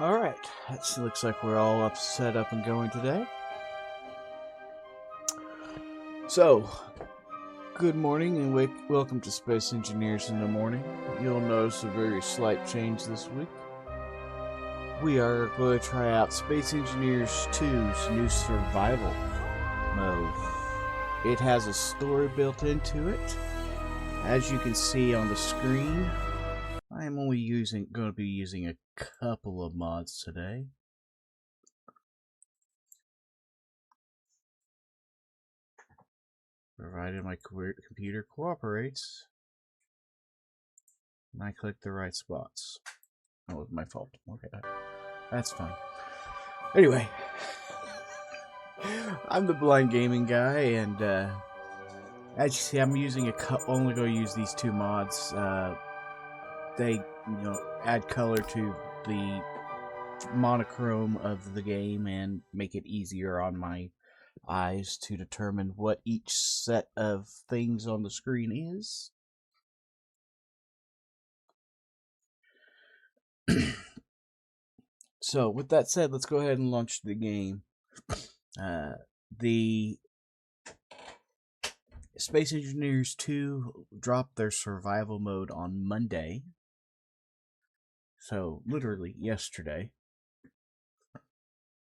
Alright, looks like we're all set up and going today. So, good morning and welcome to Space Engineers in the Morning. You'll notice a very slight change this week. We are going to try out Space Engineers 2's new survival mode. It has a story built into it. As you can see on the screen, I am only going to be using a couple of mods today. Provided my computer cooperates and I click the right spots. Oh, it was my fault. Okay, that's fine. Anyway, I'm the Blind Gaming Guy, and as you see, I'm using only going to use these two mods. They, add color to the monochrome of the game and make it easier on my eyes to determine what each set of things on the screen is. So, with that said, let's go ahead and launch the game. The Space Engineers 2 dropped their survival mode on Monday. So, literally yesterday.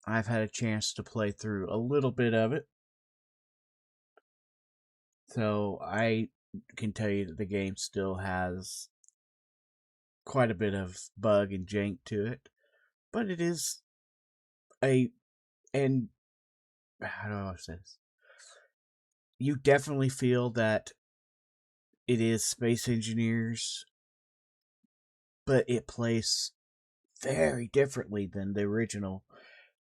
I've had a chance to play through a little bit of it. So, I can tell you that the game still has quite a bit of bug and jank to it. But it is how do I say this? You definitely feel that it is Space Engineers, but it plays very differently than the original,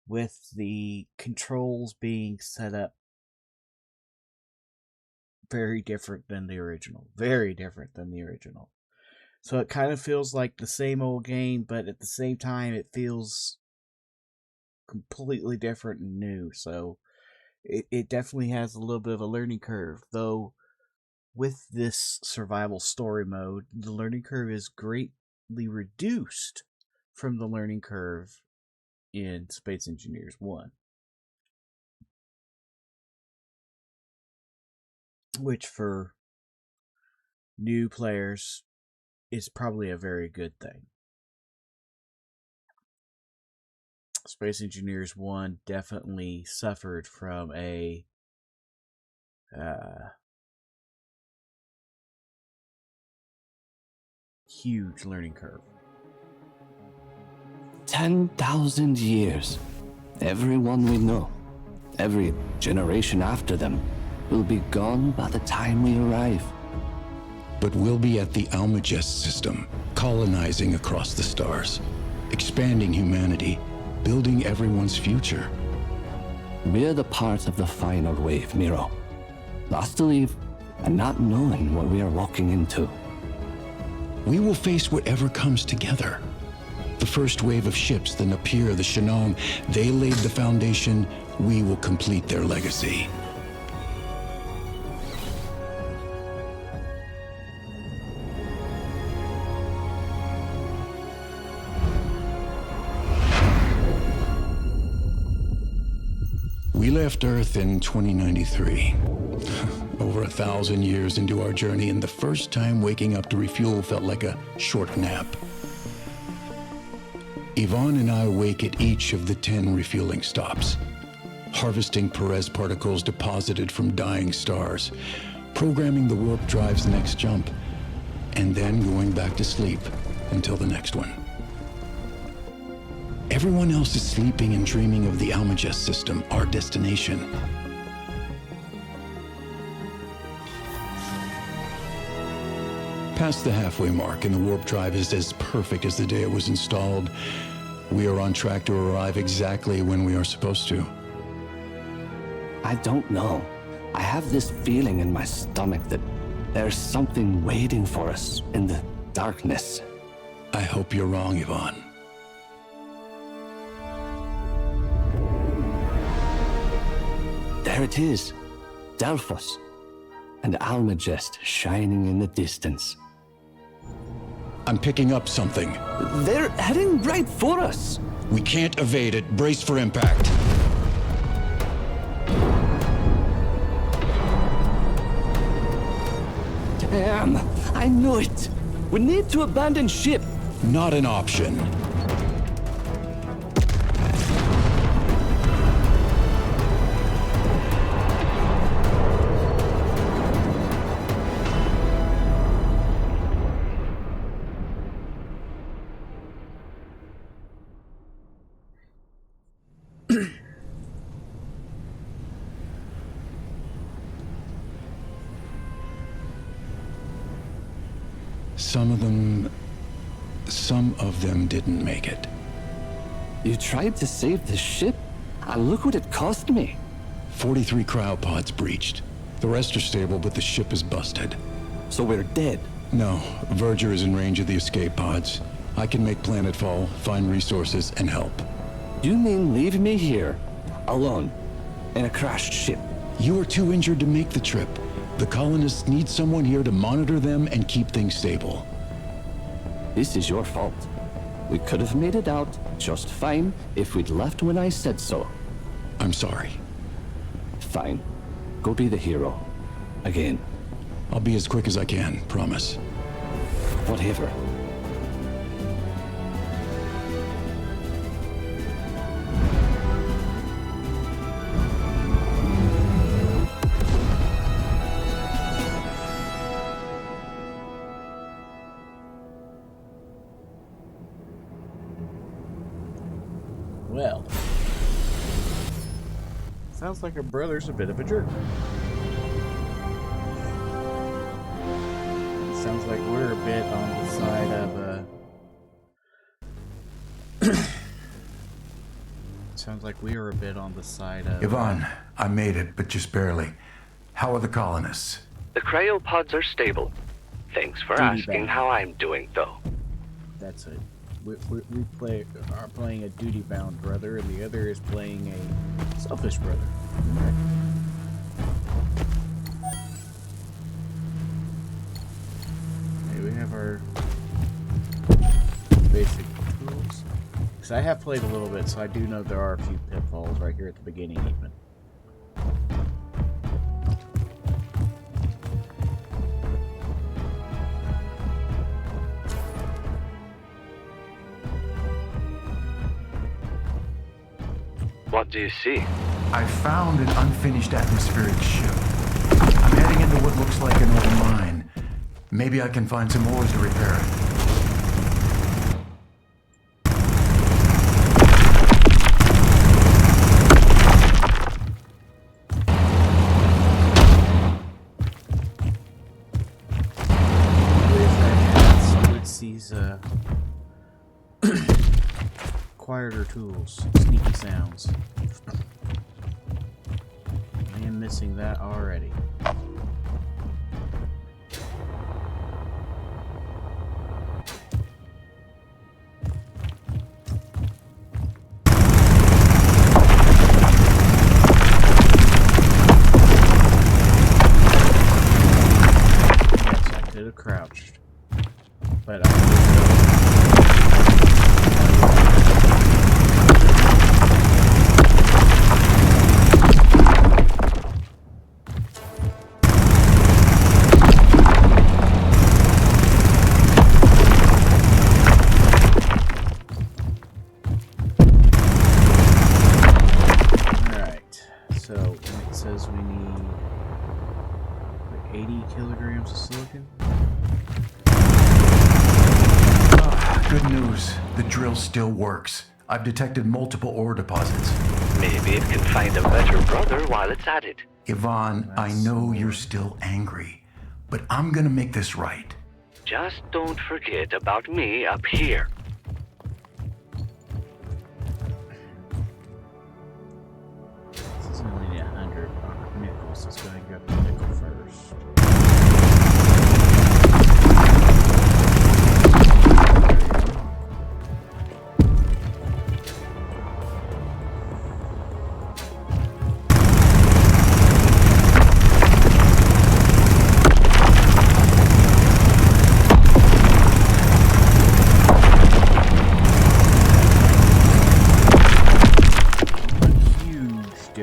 with the controls being set up very different than the original. Very different than the original. So it kind of feels like the same old game, but at the same time it feels completely different and new. So it definitely has a little bit of a learning curve, though with this survival story mode, the learning curve is greatly reduced from the learning curve in Space Engineers 1. Which for new players is probably a very good thing. Space Engineers 1 definitely suffered from a huge learning curve. 10,000 years. Everyone we know, every generation after them, will be gone by the time we arrive. But we'll be at the Almagest system, colonizing across the stars, expanding humanity, building everyone's future. We're the part of the final wave, Miro. Lost to leave, and not knowing what we are walking into. We will face whatever comes together. The first wave of ships, the Napier, the Shannon, they laid the foundation. We will complete their legacy. We left Earth in 2093. Over 1,000 years into our journey, and the first time waking up to refuel felt like a short nap. Yvonne and I wake at each of the 10 refueling stops, harvesting Perez particles deposited from dying stars, programming the warp drive's next jump, and then going back to sleep until the next one. Everyone else is sleeping and dreaming of the Almagest system, our destination. Past the halfway mark, and the warp drive is as perfect as the day it was installed. We are on track to arrive exactly when we are supposed to. I don't know. I have this feeling in my stomach that there's something waiting for us in the darkness. I hope you're wrong, Yvonne. There it is, Delphos, and Almagest shining in the distance. I'm picking up something. They're heading right for us. We can't evade it. Brace for impact. Damn, I knew it. We need to abandon ship. Not an option. Some of them didn't make it. You tried to save the ship? Look what it cost me. 43 cryopods breached. The rest are stable, but the ship is busted. So we're dead? No, Verger is in range of the escape pods. I can make planetfall, find resources, and help. You mean leave me here, alone, in a crashed ship? You are too injured to make the trip. The colonists need someone here to monitor them and keep things stable. This is your fault. We could have made it out just fine if we'd left when I said so. I'm sorry. Fine. Go be the hero. Again. I'll be as quick as I can, promise. Whatever. Well, sounds like her brother's a bit of a jerk. Sounds like we're a bit on the side of sounds like we are a bit on the side of Yvonne, I made it, but just barely. How are the colonists? The cryopods are stable. Thanks for asking how I'm doing, though. That's it. We are playing a duty-bound brother, and the other is playing a selfish brother. Okay. Okay, we have our basic tools. Because I have played a little bit, so I do know there are a few pitfalls right here at the beginning, even. What do you see? I found an unfinished atmospheric ship. I'm heading into what looks like an old mine. Maybe I can find some ores to repair it. These quieter tools, sneaky sounds. I am missing that already. Yes, I could have crouched, but says we need like 80 kilograms of silicon. Good news. The drill still works. I've detected multiple ore deposits. Maybe it can find a better brother while it's at it. Yvonne, I know you're still angry, but I'm gonna make this right. Just don't forget about me up here. This is only 100 nickels. Let's go ahead and grab the nickel first.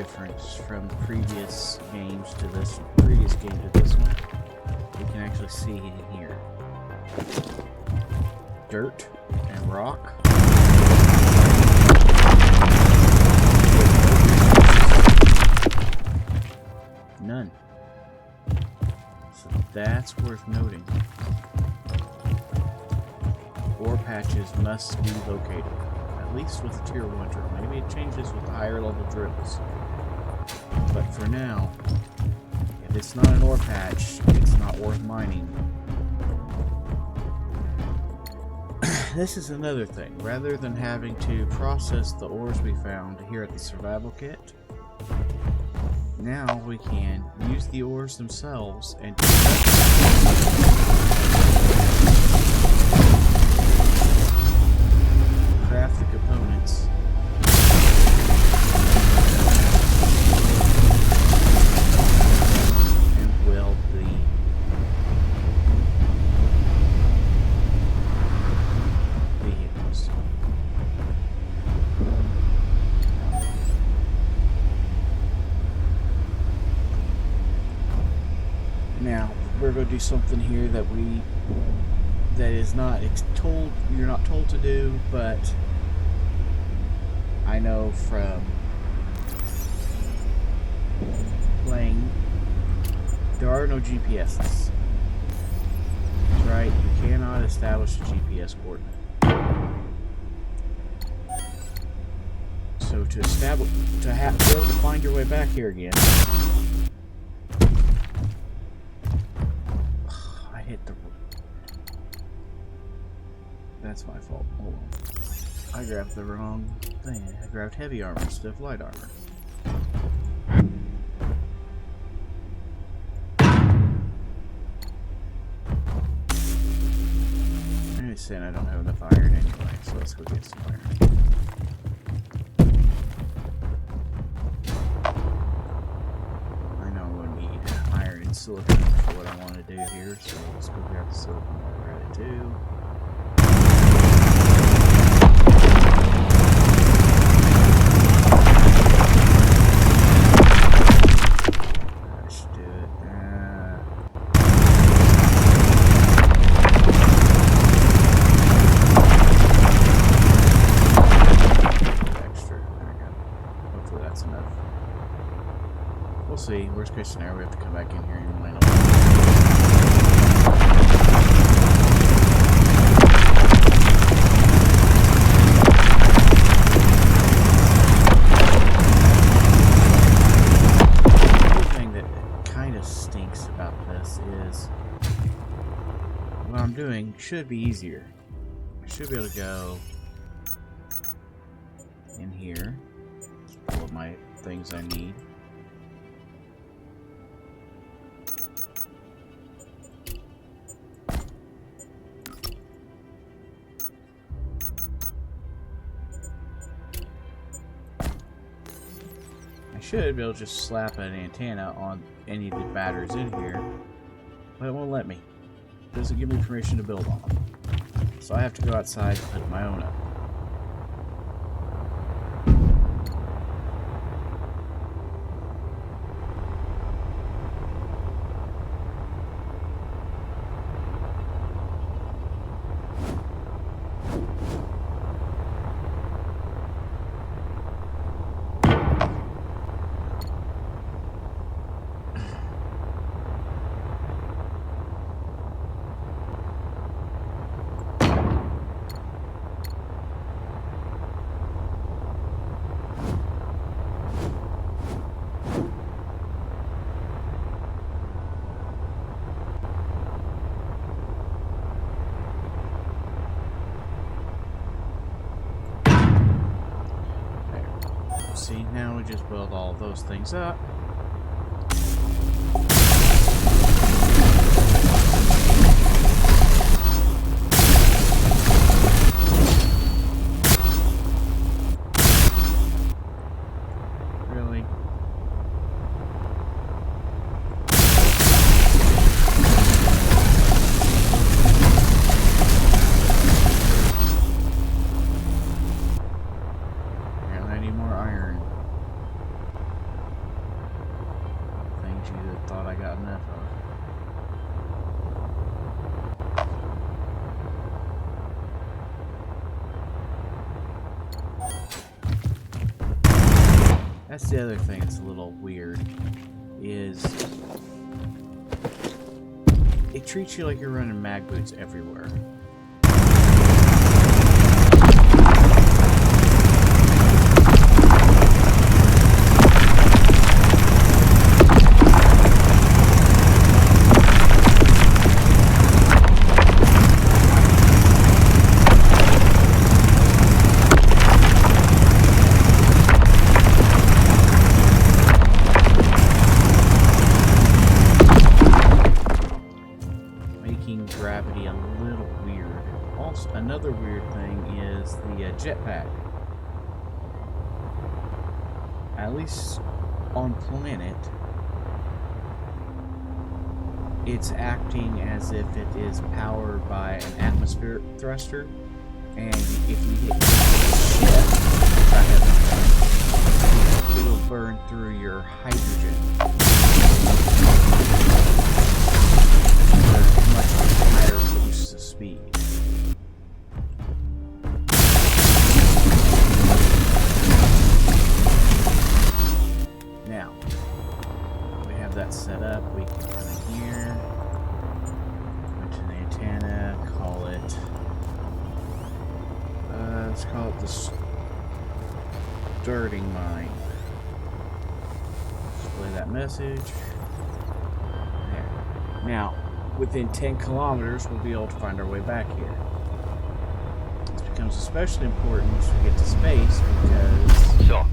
difference from the previous games to this previous game to this one. You can actually see in here. Dirt and rock. None. So that's worth noting. Ore patches must be located, at least with the tier 1 drill. Maybe it changes with the higher level drills. But for now, if it's not an ore patch, it's not worth mining. This is another thing. Rather than having to process the ores we found here at the survival kit, now we can use the ores themselves and craft the components and weld the vehicles. Now we're going to do something here that is not told. You're not told to do, but I know from playing, there are no GPSs. That's right. You cannot establish a GPS coordinate. So to establish, be able to find your way back here again. That's my fault. Hold on. I grabbed the wrong thing. I grabbed heavy armor instead of light armor. I'm just saying I don't have enough iron anyway, so let's go get some iron. I know I'm going to need iron and silicon for what I want to do here, so let's go grab the silicon while we're at it too. See, worst case scenario, we have to come back in here and mine up. The thing that kind of stinks about this is what I'm doing should be easier. I should be able to go in here, pull up my things I need. Should be able to just slap an antenna on any of the batteries in here, but it won't let me. It doesn't give me permission to build on them. So I have to go outside and put my own up. See, now we just build all those things up. Really? thought I got enough of. That's the other thing that's a little weird, is it treats you like you're running mag boots everywhere. Gravity a little weird. Also, another weird thing is the jetpack. At least on planet, it's acting as if it is powered by an atmospheric thruster, and if you hit the ship, it'll burn through your hydrogen. Much higher boosts of speed. Now, we have that set up. We can come in here, go to the antenna, call it, let's call it the starting mine. Display that message. There. Now, within 10 kilometers, we'll be able to find our way back here. This becomes especially important once we get to space because... So,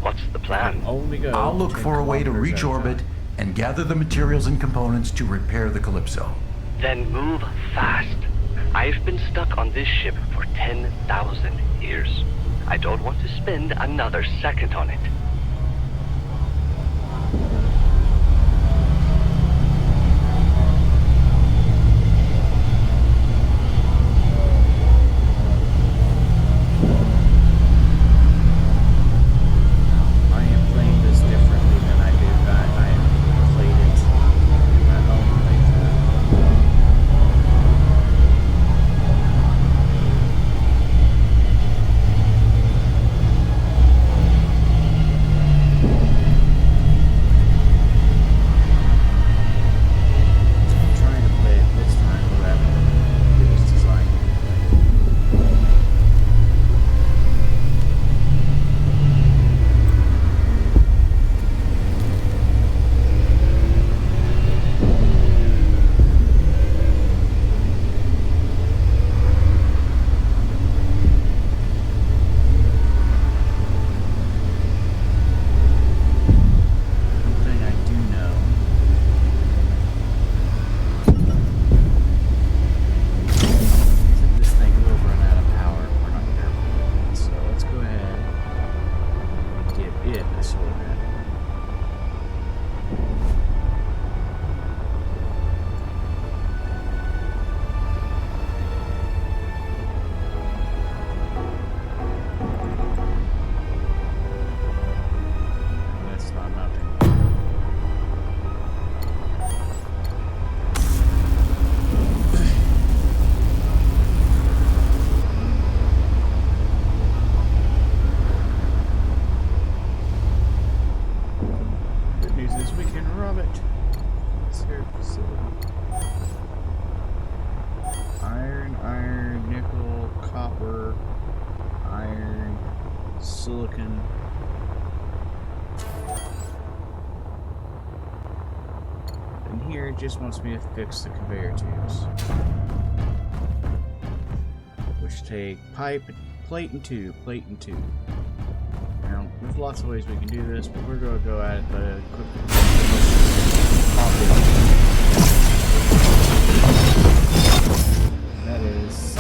what's the plan? Only go I'll look for a way to reach orbit and gather the materials and components to repair the Calypso. Then move fast. I've been stuck on this ship for 10,000 years. I don't want to spend another second on it. silicon. And here it just wants me to fix the conveyor tubes, which take pipe, plate and tube, plate and tube. Now, there's lots of ways we can do this, but we're going to go at it the that is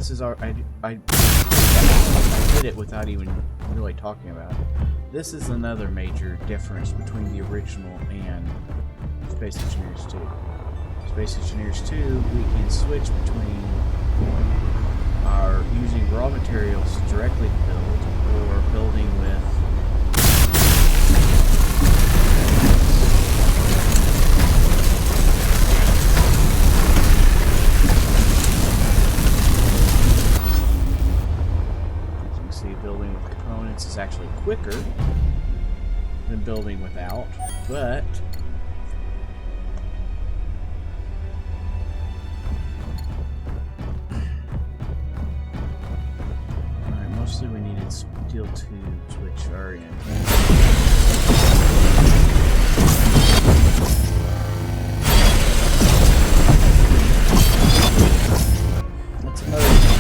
this is our I did it without even really talking about it. This is another major difference between the original and Space Engineers 2. Space Engineers 2, we can switch between our using raw materials directly to build or building with building with components is actually quicker than building without, but alright, mostly we needed steel tubes, which are in. That's another thing.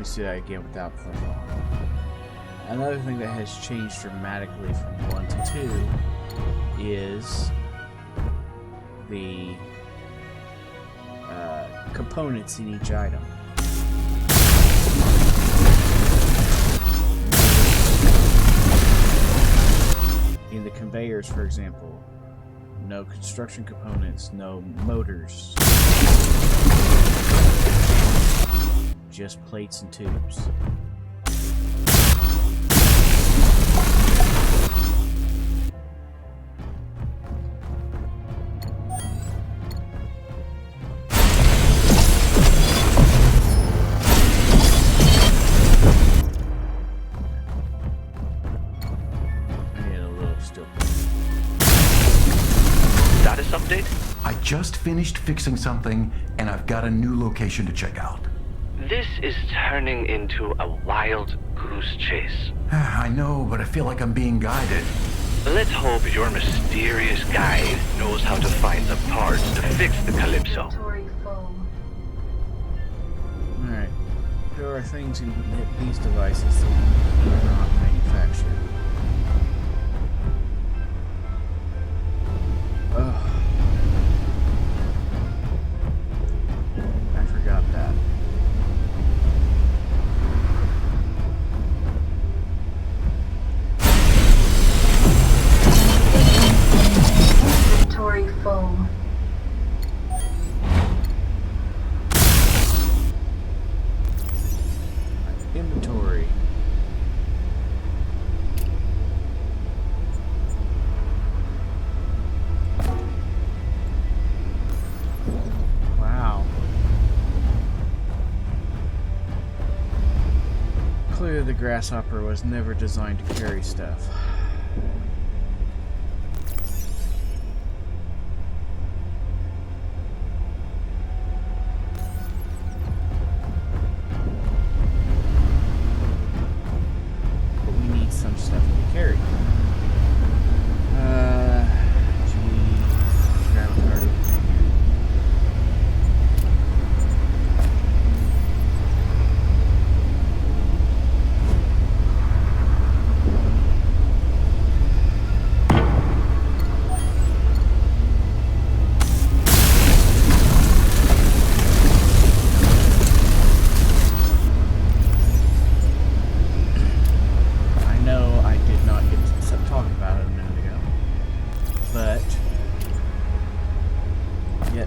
See that again without thermal. Another thing that has changed dramatically from 1 to 2 is the components in each item. In the conveyors, for example, no construction components, no motors. Just plates and tubes. Status update? I just finished fixing something, and I've got a new location to check out. This is turning into a wild goose chase. I know, but I feel like I'm being guided. Let's hope your mysterious guide knows how to find the parts to fix the Calypso. Alright. There are things in these devices that we cannot manufacture. Ugh. I forgot that. Inventory full. Inventory. Wow. Clearly the grasshopper was never designed to carry stuff. Some stuff to be carried. Grab a card.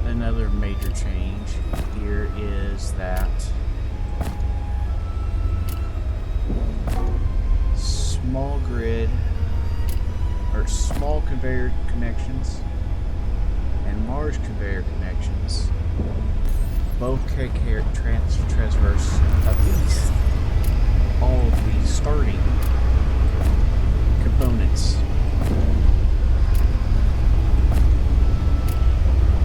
Another major change here is that small grid or small conveyor connections and large conveyor connections both can traverse at least all of the starting components.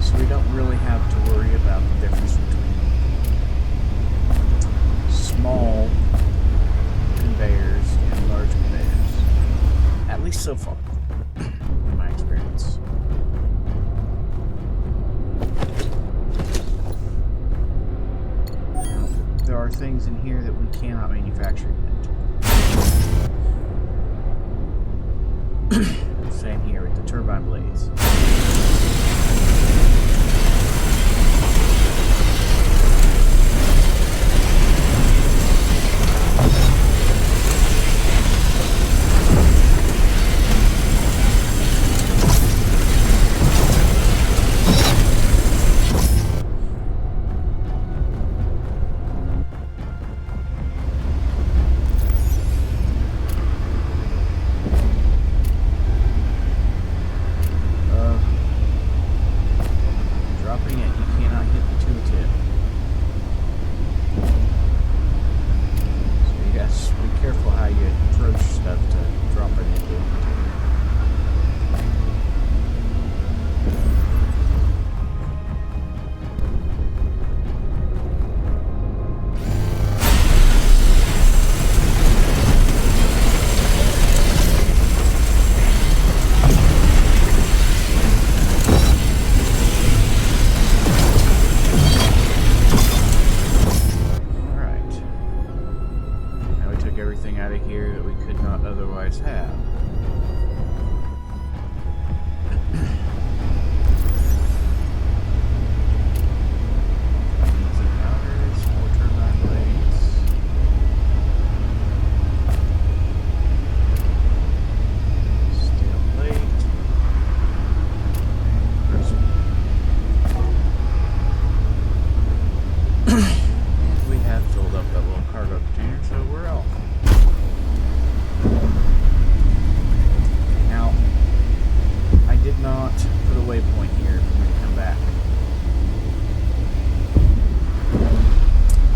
So we don't really have to worry about the difference between small conveyors and large conveyors. At least so far, in my experience. Now, there are things in here that we cannot manufacture yet. Same here with the turbine blades. something out of here that we could not otherwise have. Easy powders, more turbine blades. Steel plate. We have filled up that little cargo container, so we're off. Now, I did not put a waypoint here when we come back. The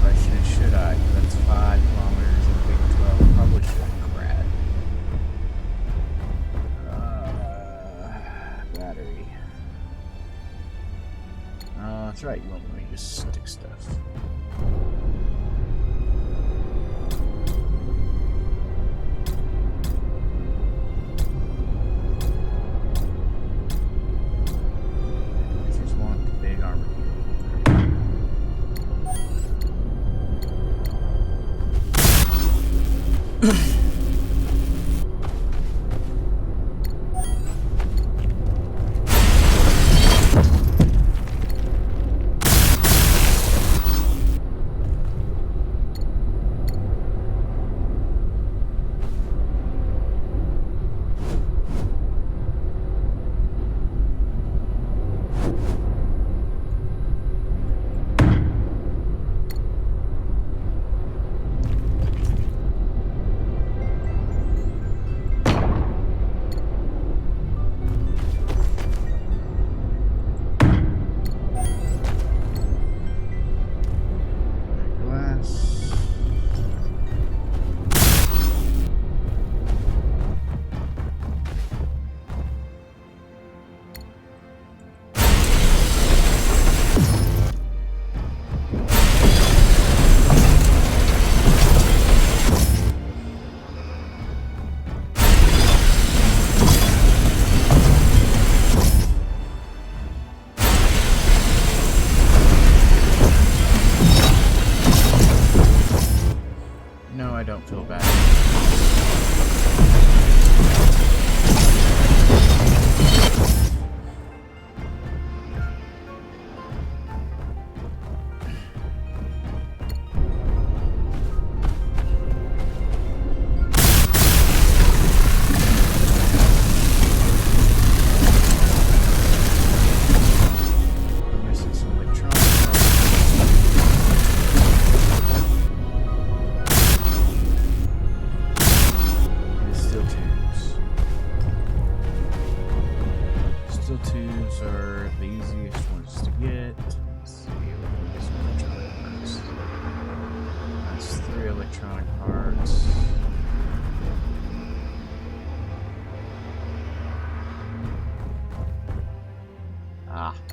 question is, should I? That's 5 kilometers and big 12. Probably should. Crap. Battery. That's right. You want me to just stick stuff. I don't feel bad.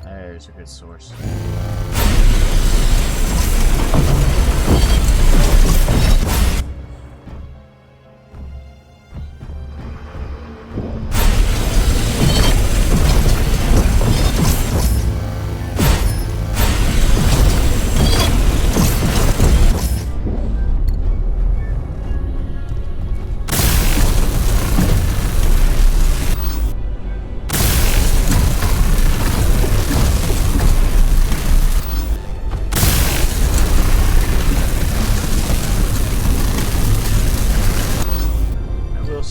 There's a good source.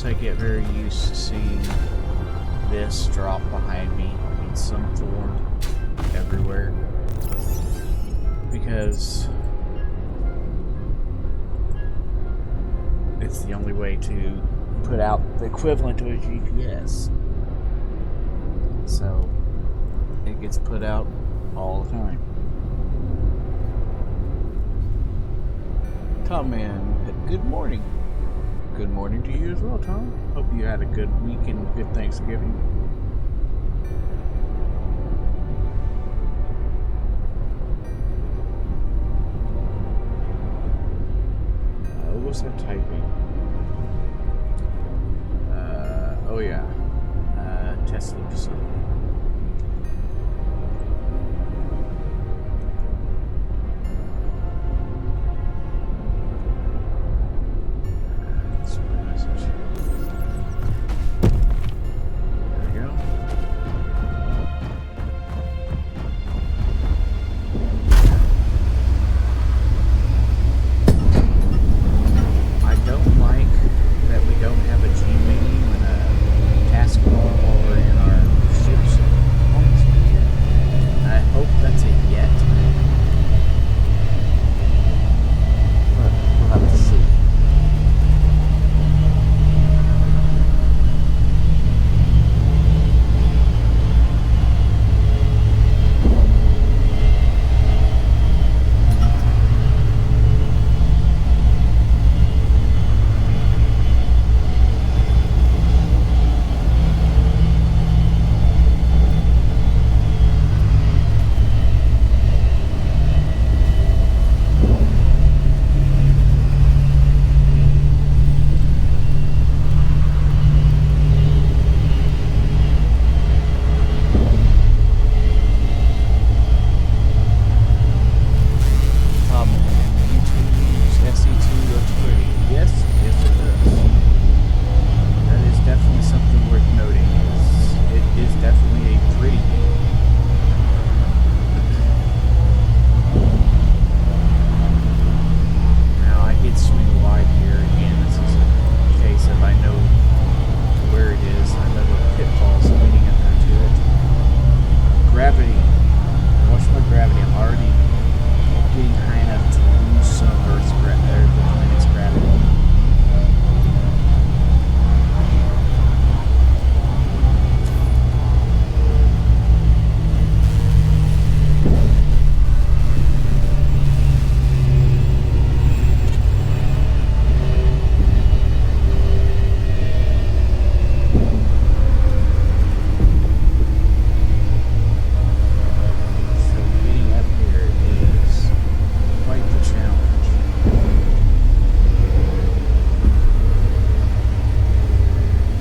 I get very used to seeing this drop behind me in some form everywhere, because it's the only way to put out the equivalent to a GPS. So it gets put out all the time. Tom Man, good morning. Good morning to you as well, Tom. Hope you had a good week and good Thanksgiving. What was I typing? Oh yeah. Testing facility.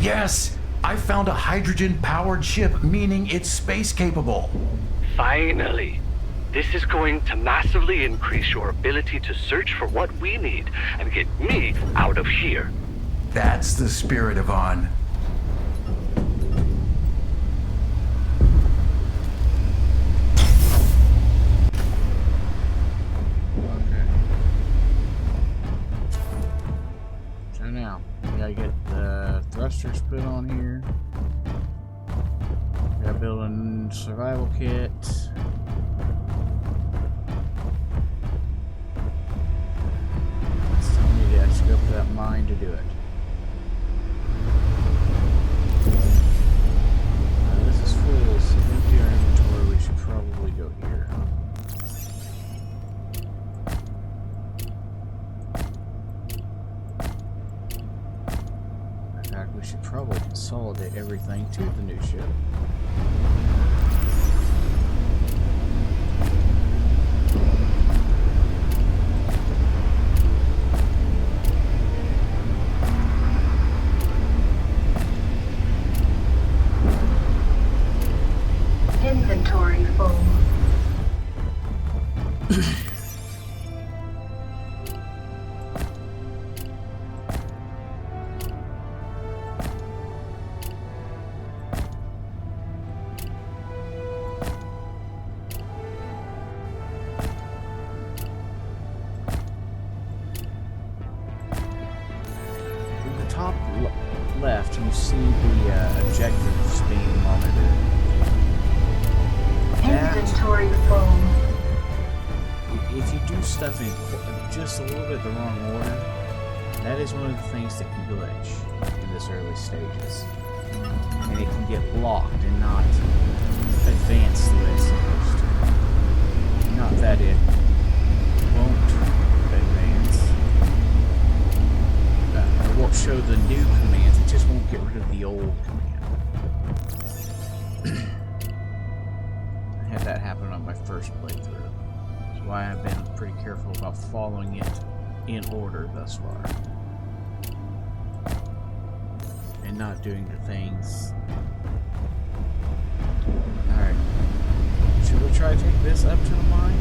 Yes! I found a hydrogen-powered ship, meaning it's space-capable. Finally. This is going to massively increase your ability to search for what we need and get me out of here. That's the spirit, Yvonne. Now, we gotta get the thrusters put on here. We gotta build a survival kit. Still need to actually go up to that mine to do it. This is full, so empty our inventory. We should probably go here. We should probably consolidate everything to the new ship. Inventory full. Left, you see the objectives being monitored. Inventory full. If you do stuff in just a little bit the wrong order, that is one of the things that can glitch in this early stages. And it can get blocked and not advance the way it's supposed to. Not that it won't advance. It won't show the new commands, it just won't get rid of the old command. I had that happen on my first playthrough. That's why I've been pretty careful about following it in order thus far. And not doing the things. Alright. Should we try to take this up to the mine?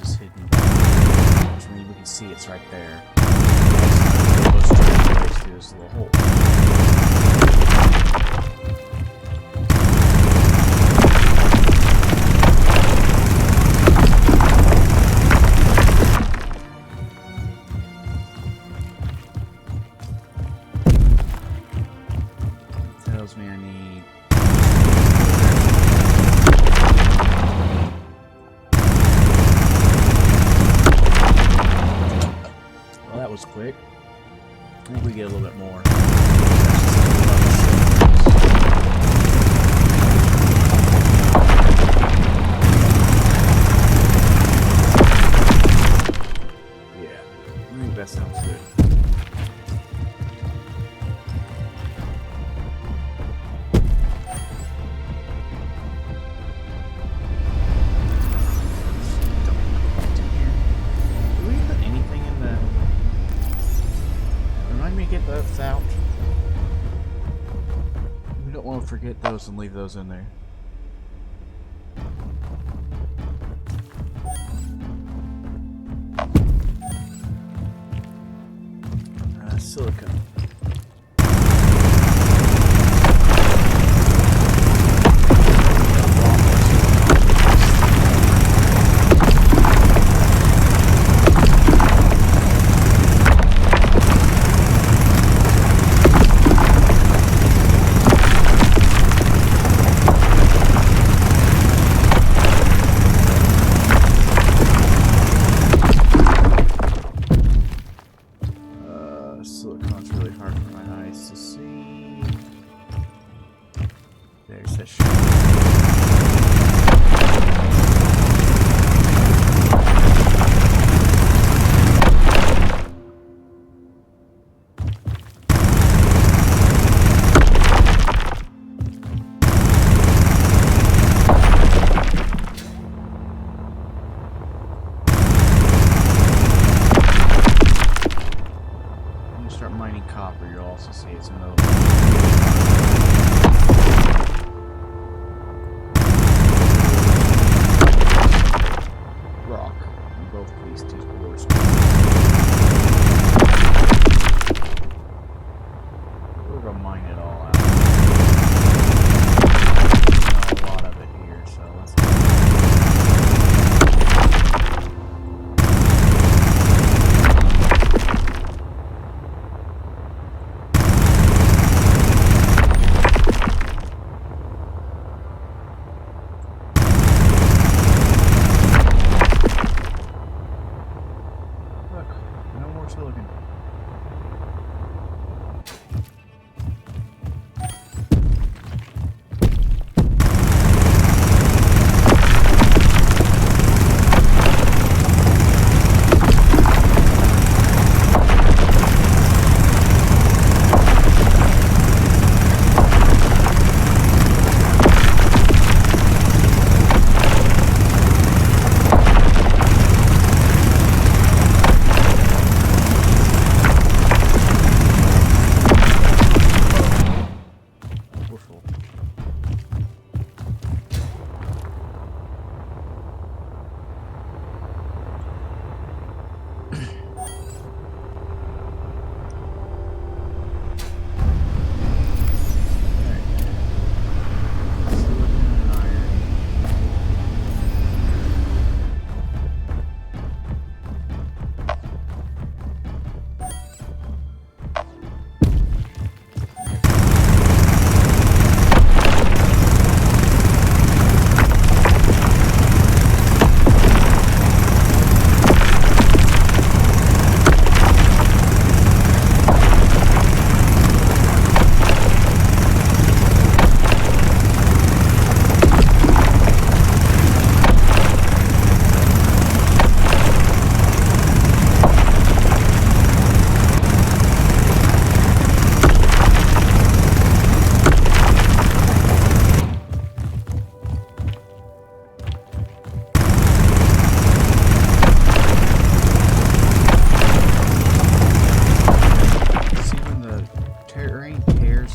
Is hidden, which means we can see it's right there. Those trailers through this little hole. It tells me I need. That was quick. I think we get a little bit more. Yeah, I think that sounds good. Get those out. We don't want to forget those and leave those in there. silicone. Silicone's really hard for my eyes to see. There's that shit. Start mining copper, you'll also see it's another rock in both of these two cores. We're gonna mine it all out. Not a lot of it here, so let's go. Silicon.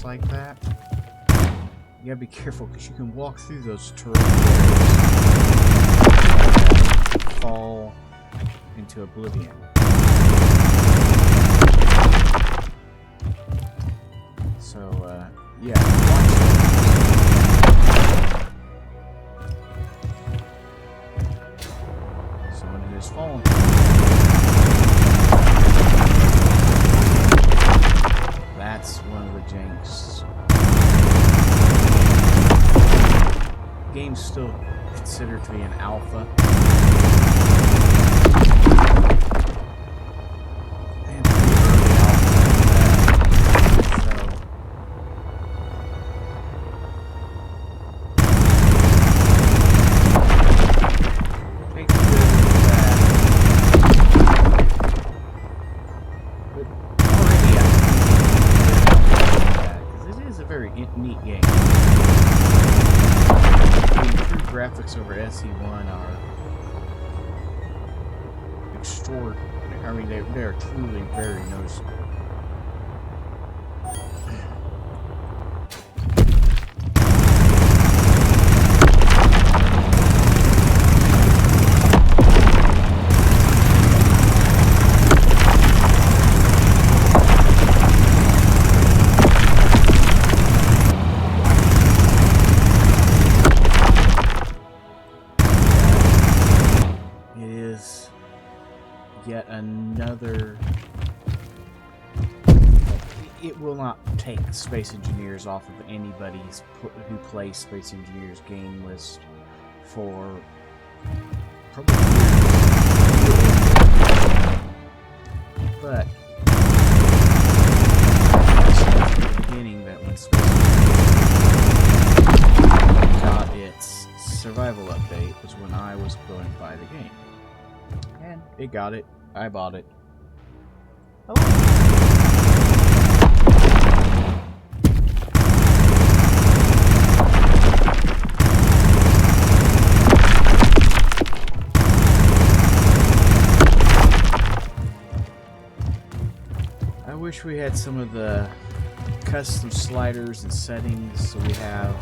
Like that, you gotta be careful because you can walk through those terrain and fall into oblivion. So, yeah, watch those. So when it is falling, that's one of the janks. The game's still considered to be an alpha. And pretty early alpha. So take a bit of that. But already because it is a very neat game. The improved graphics over SE1 are extraordinary. I mean, they are truly very noticeable. yet another... It will not take Space Engineers off of anybody's who plays Space Engineers game list for probably years. But at the beginning, that when Space Engineers got its survival update was when I was going to buy the game. And it got it. I bought it. I wish we had some of the custom sliders and settings that we have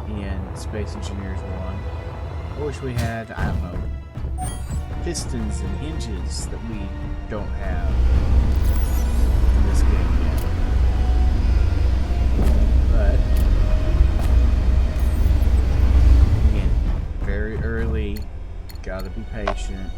in Space Engineers 1. I wish we had, I don't know, pistons and hinges that we don't have in this game yet. But, again, very early, gotta be patient.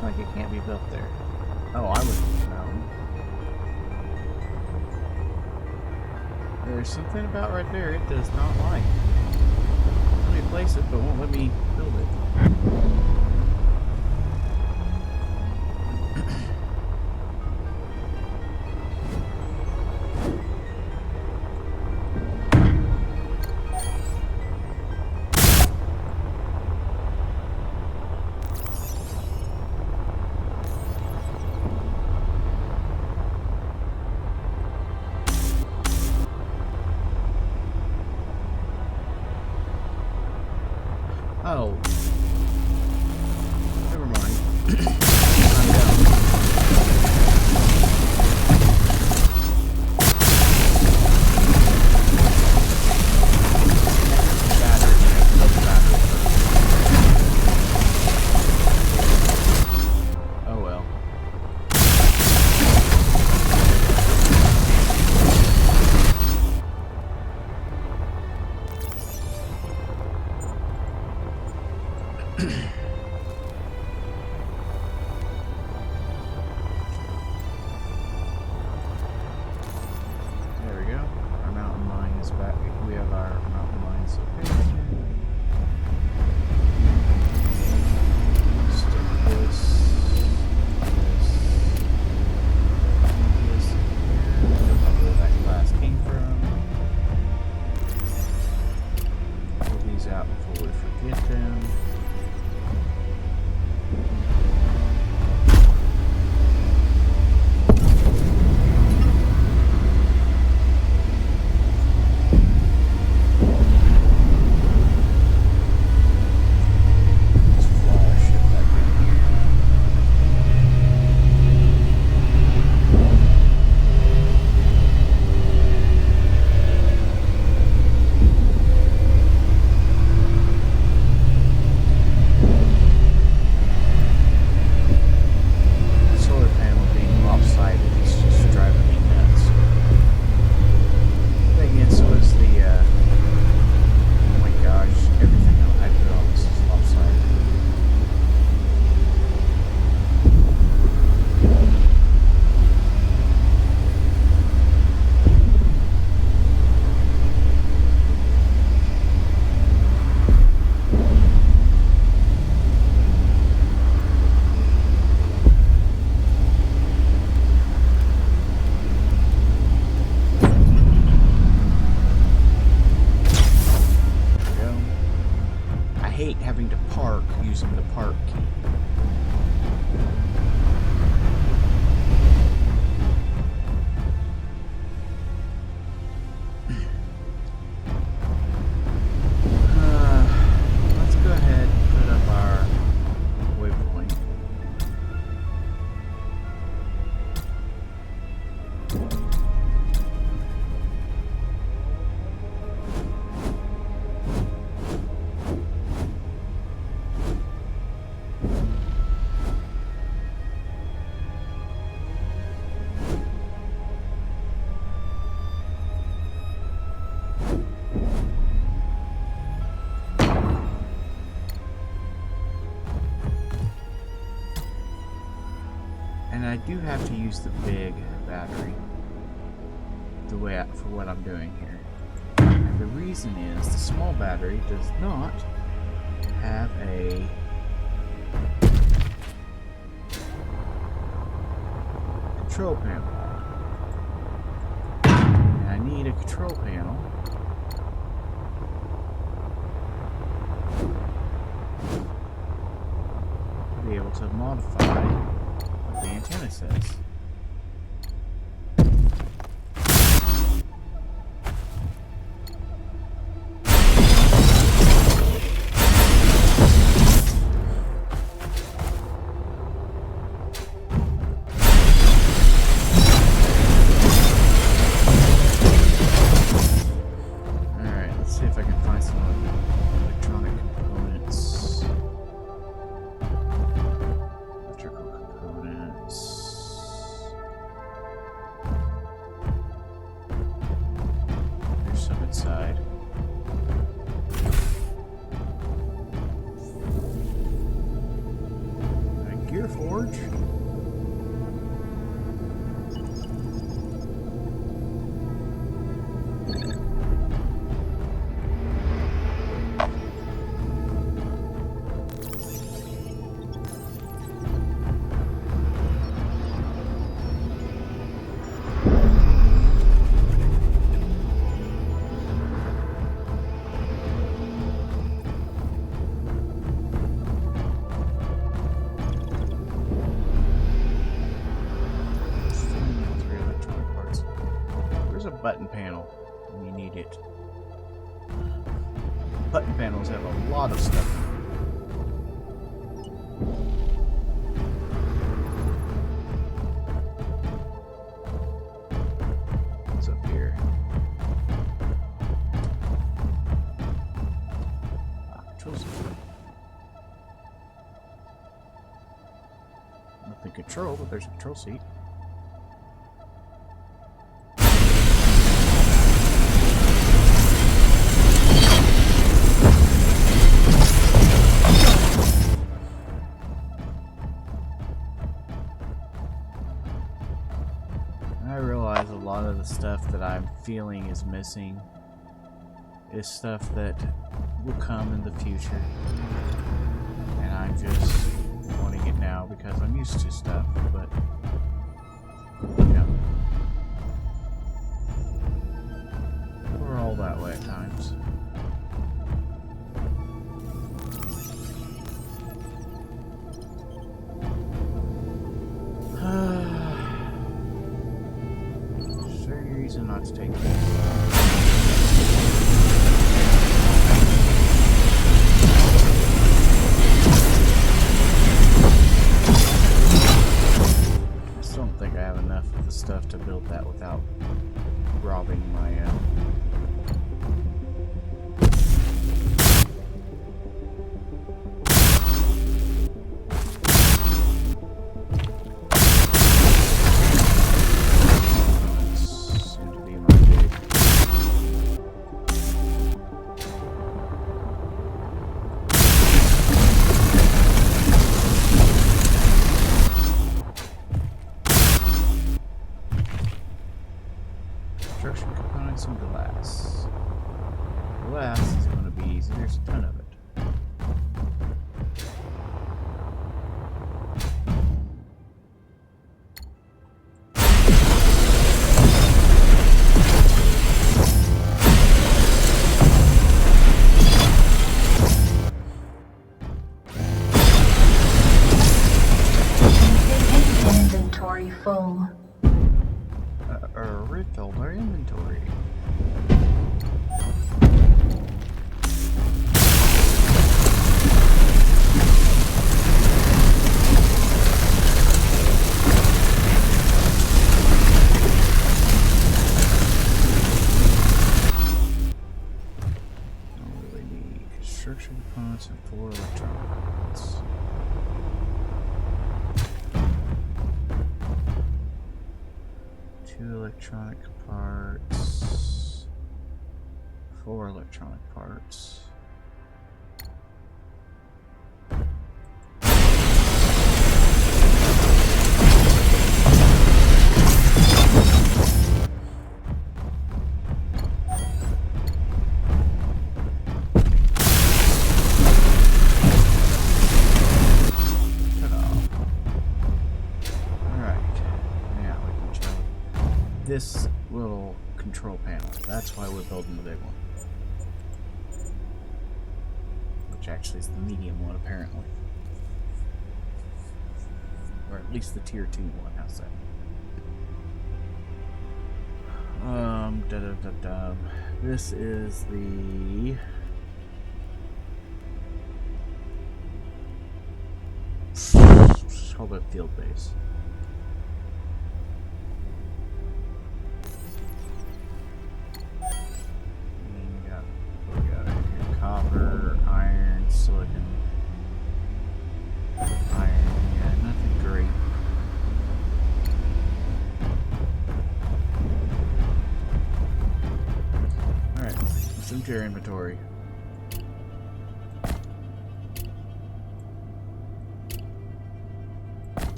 Like it can't be built there. Oh, I wouldn't know. There's something about right there it does not like. Let me place it, but won't let me build it. Oh. Never mind. I'm down. Oh well. There we go. Our mountain mine is back. We have our mountain mines location. Stick this here. Where that glass came from. Pull these out before we forget them. hate having to park using the park key. Let's go ahead and put up our waypoint. And I do have to use the big battery for what I'm doing here. And the reason is the small battery does not have a control panel. And I need a control panel to be able to modify what the antenna says. Forge. Button panel when you need it. Button panels have a lot of stuff in them. What's up here? Control seat. Nothing control, but there's a control seat. The stuff that I'm feeling is missing is stuff that will come in the future, and I'm just wanting it now because I'm used to stuff, but you know, we're all that way at times. Not to take this. I still don't think I have enough of the stuff to build that without robbing my soon to be my big full. Refilled our inventory. Construction components and 4 electronic components. Two electronic parts. 4 electronic parts. This little control panel. That's why we're building the big one. Which actually is the medium one, apparently. Or at least the tier 2 one, how's that? This is the... Hold up, field base. Copper, iron, silicon, iron, yeah, nothing great. Alright, let's empty our inventory.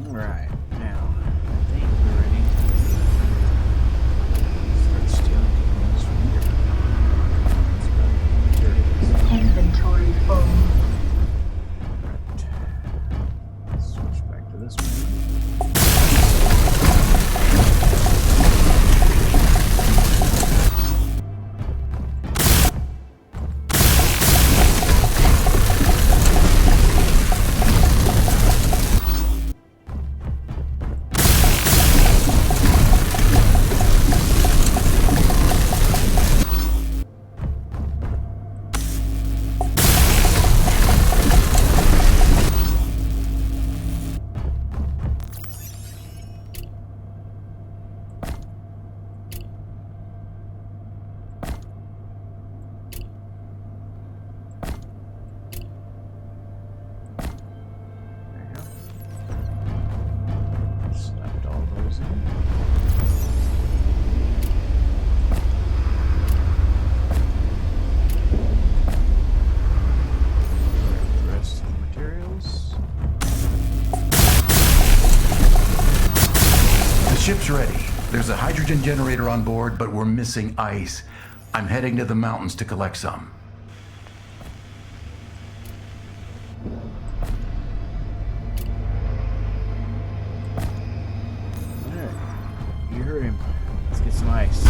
Alright, now, I think we're ready to start stealing components from here. There it is. Inventory full. Right. Switch back to this one. Ship's ready. There's a hydrogen generator on board, but we're missing ice. I'm heading to the mountains to collect some. Alright, you heard him. Let's get some ice.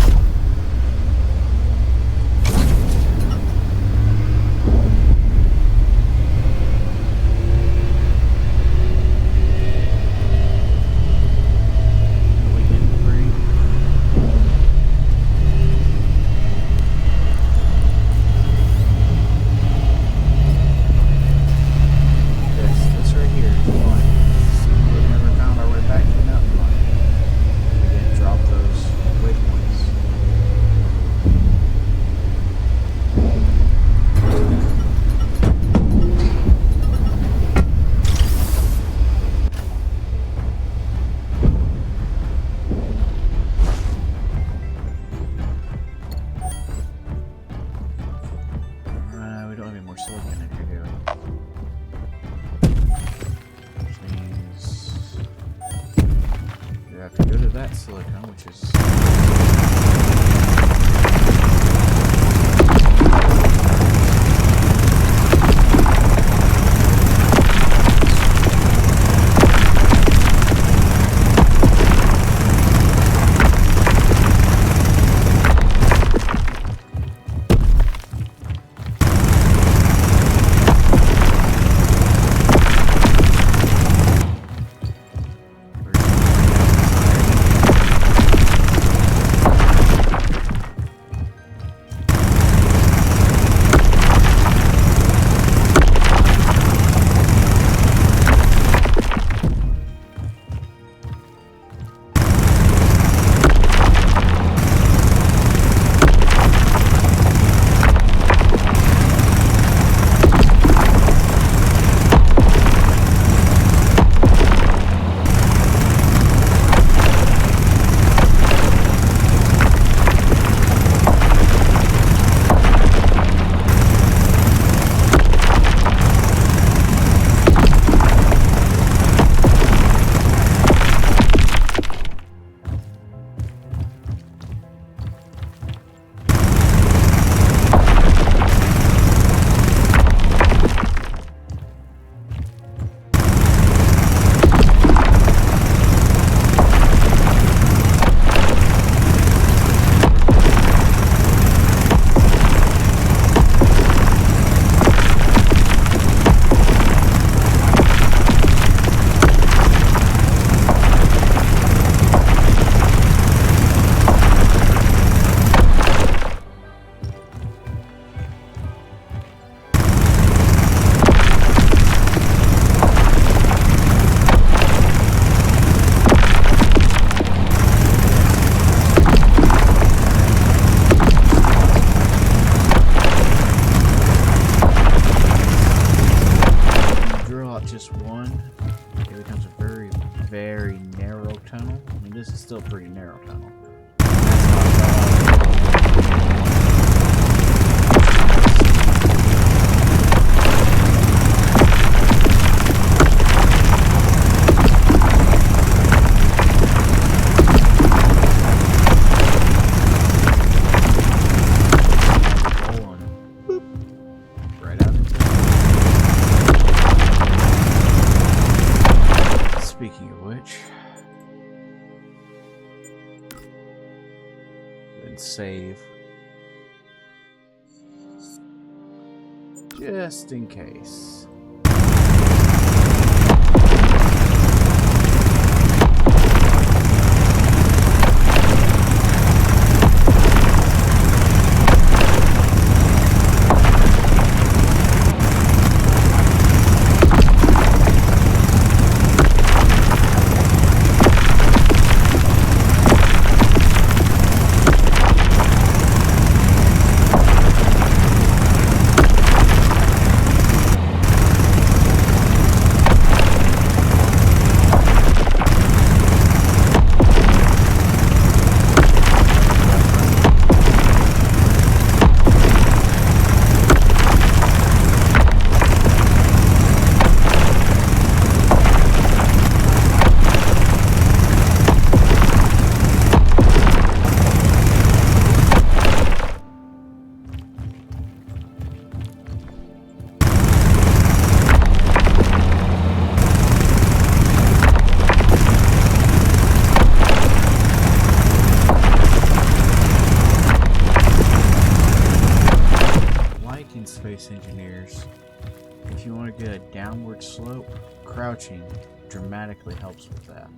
That silicon, which is still a pretty narrow tunnel. Speaking of which, then save just in case. Space engineers, if you want to get a downward slope, crouching dramatically helps with that.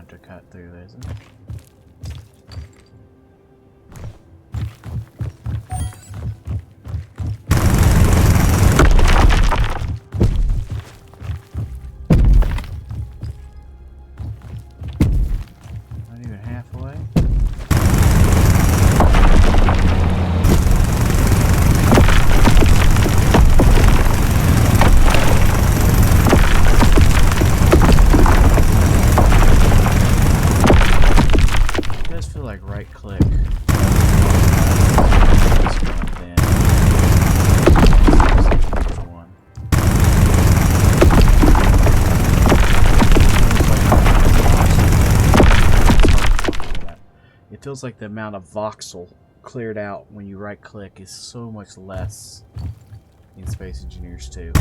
To cut through this. Not even halfway. Like right click. It feels like the amount of voxel cleared out when you right click is so much less in Space Engineers 2.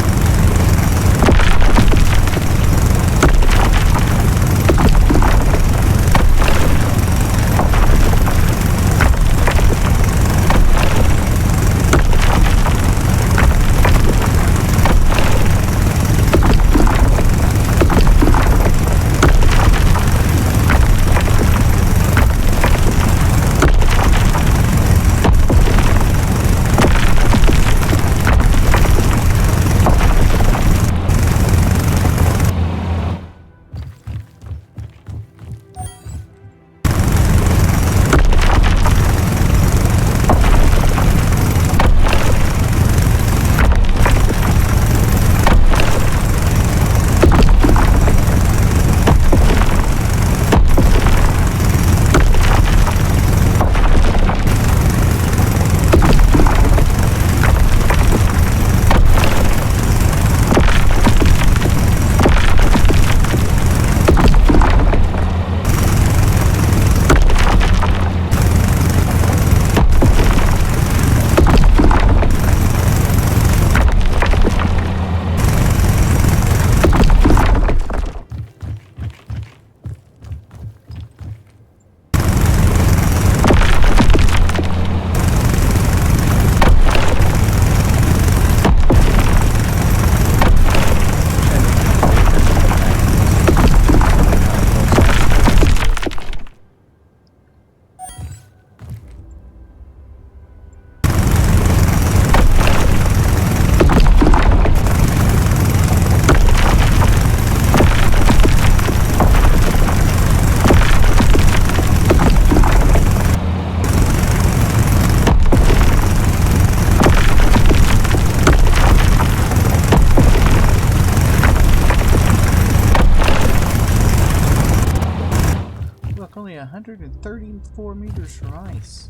134 meters from ice.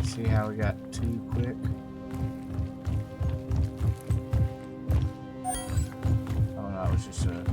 See how we got too quick? Oh no, it was just a...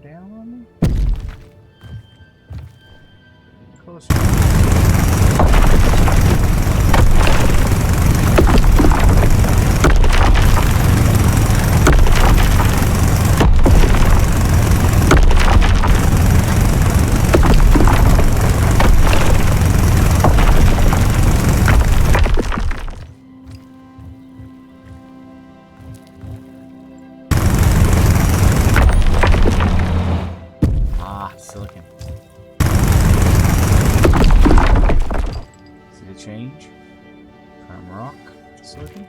Down on me? Closer. Silicon. See the change from rock to silicon?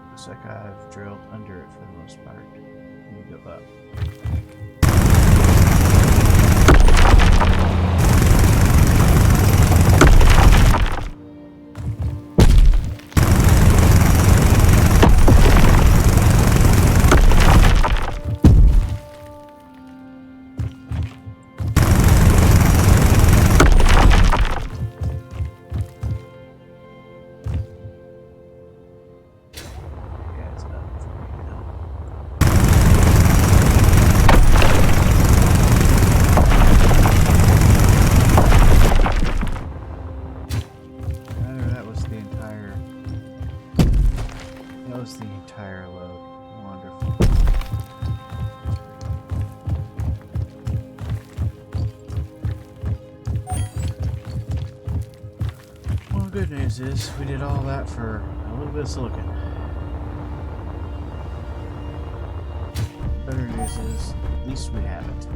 Looks like I've drilled under it for the most part. Let me go up. The entire load. Wonderful. Well, the good news is we did all that for a little bit of silicon. Better news is at least we have it.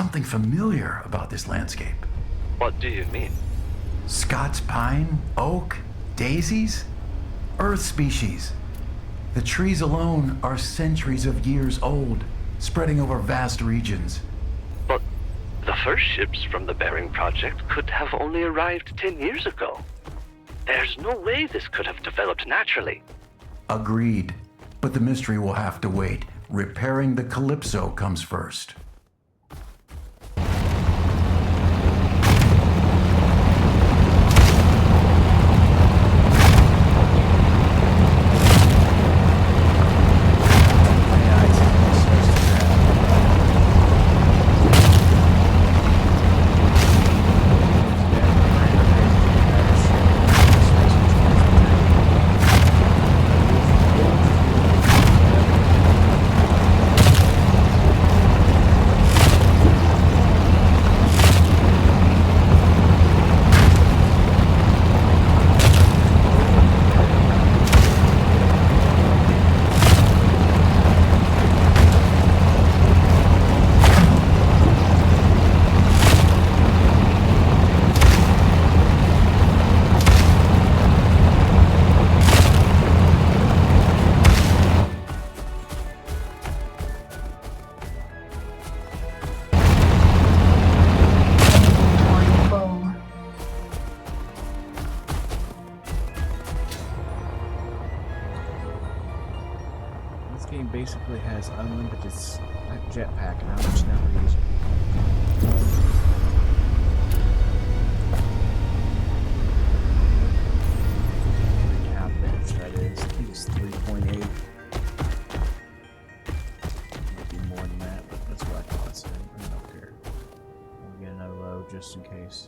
something familiar about this landscape. What do you mean? Scots pine, oak, daisies? Earth species. The trees alone are centuries of years old, spreading over vast regions. But the first ships from the Bering Project could have only arrived 10 years ago. There's no way this could have developed naturally. Agreed. But the mystery will have to wait. Repairing the Calypso comes first. Inventory full. This game basically has unlimited jetpack, and how much now we're using. How much that is? I think it's 3.8. Might be more than that, but that's what I thought it said. I don't care. We'll get another load just in case.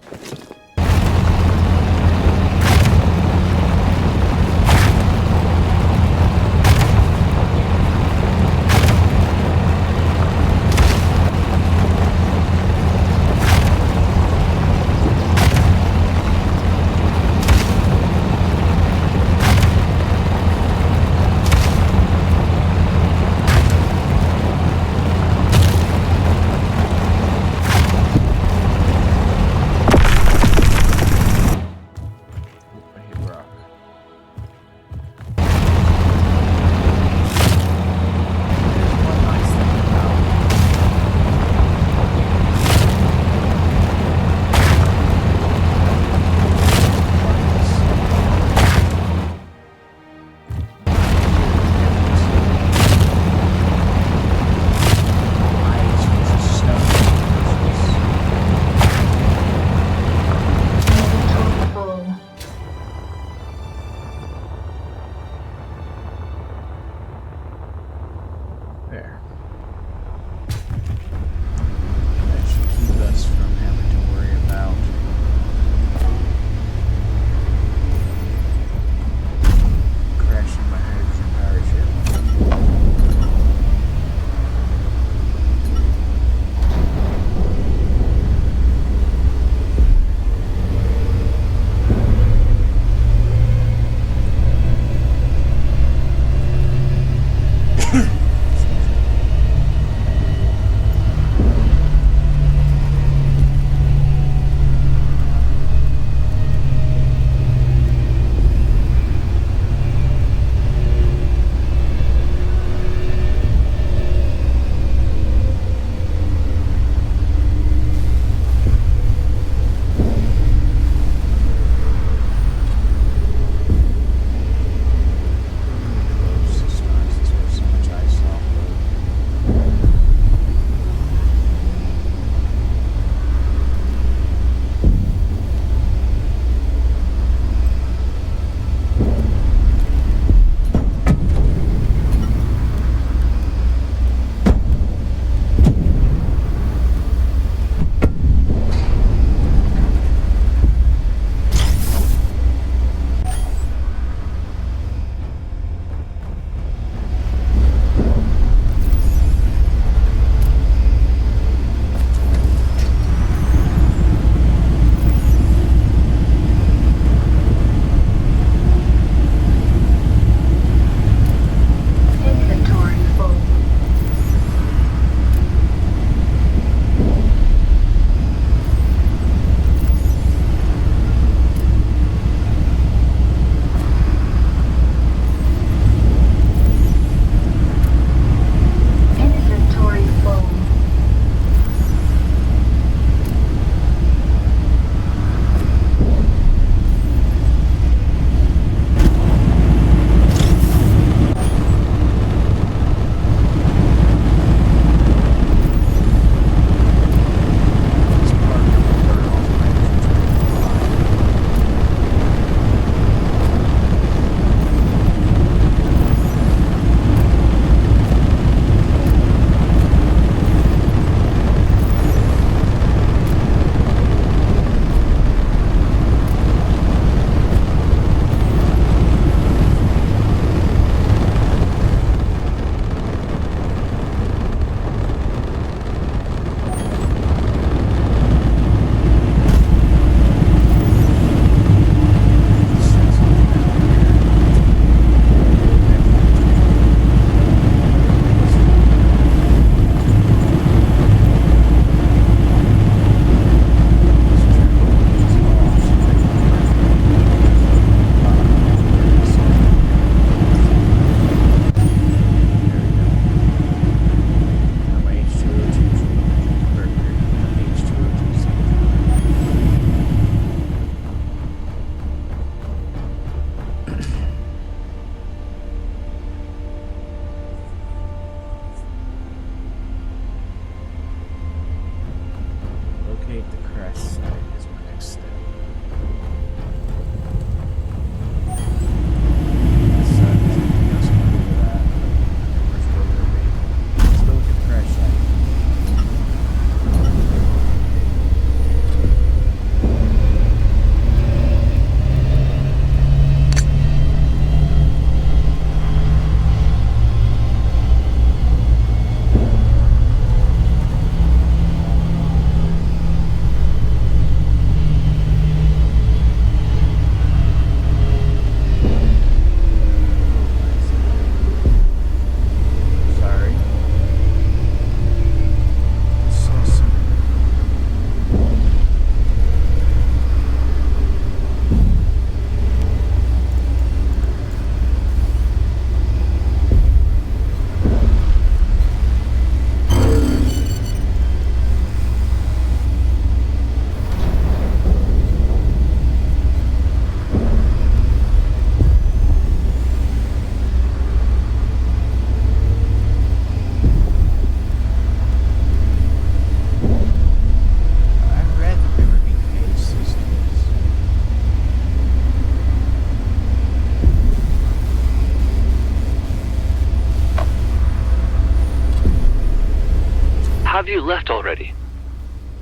left already?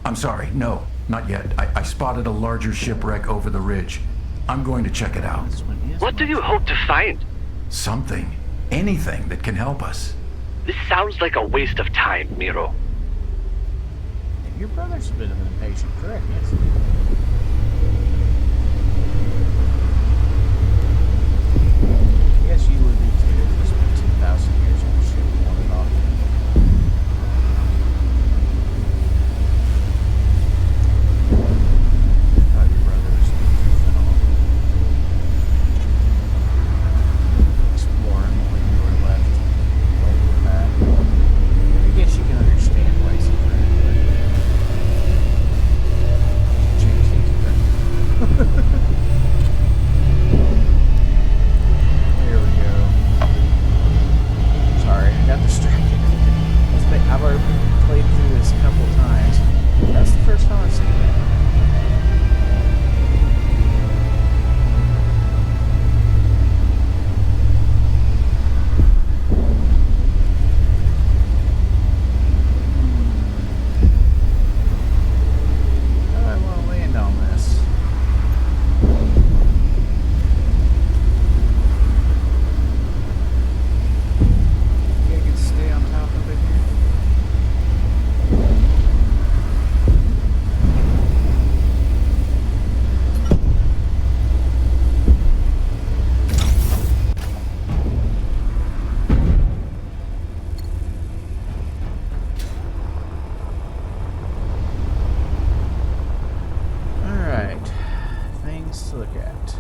I'm sorry, no, not yet. I spotted a larger shipwreck over the ridge. I'm going to check it out. This one is What do my you hope to find? Something, anything that can help us. This sounds like a waste of time, Miro. Your brother's a bit of an impatient prick, yes. Yes, you would be too if you spent 2,000 years on a ship and wanted off. Thought your brother was goofing off. Exploring when you were left over that. I guess you can understand why he's a friend, but change things around. There we go. Sorry, I got distracted. I've already played through this a couple times. That's the first time I've seen it. How do I want to land on this? Yeah, I can stay on top of it here. Alright, things to look at.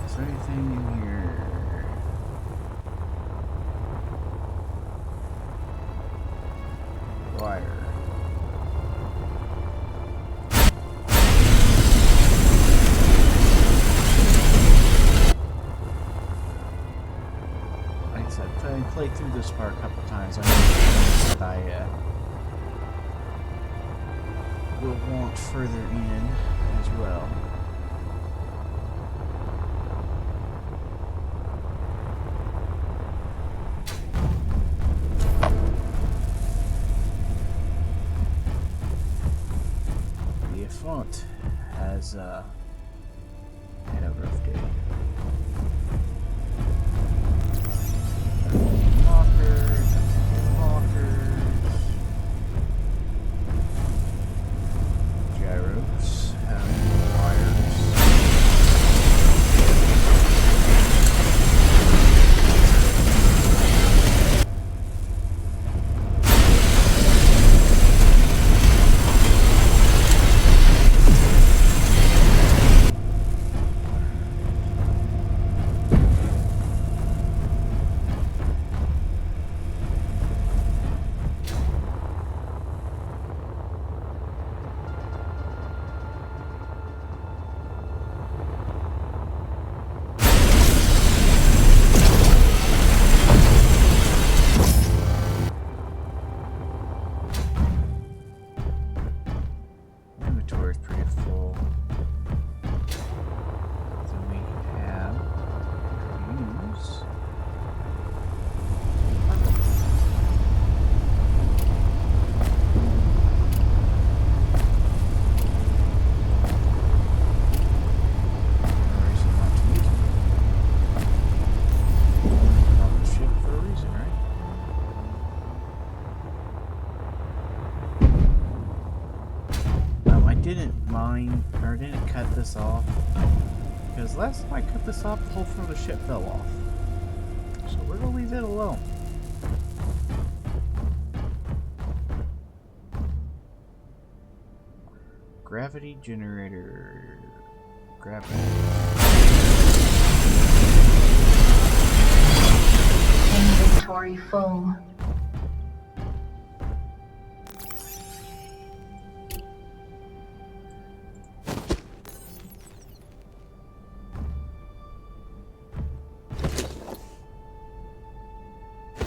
Is there anything in here? Wire. Like I said, I played through this part a couple times. I know things that I will want further in as well. The font has had a rough day. Lockers, gyros, wires. Inventory is pretty full. So we have use. Reason not to use it. On the ship for a reason, right? I didn't mind, or didn't cut this off, because last time I cut this off, the whole front of the ship fell off. So we're gonna leave it alone. Gravity generator. Gravity. Inventory full.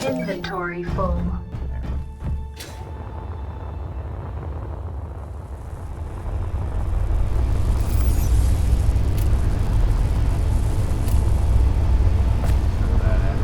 Inventory full. Throw that at it.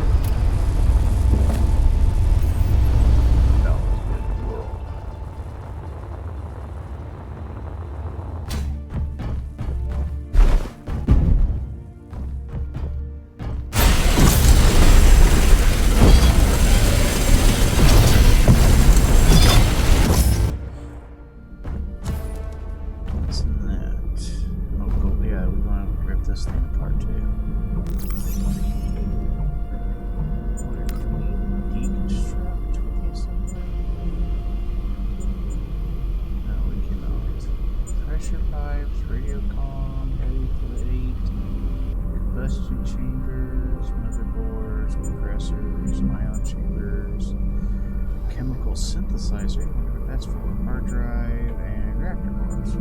synthesizer. I wonder what that's for. Hard drive and reactor cores.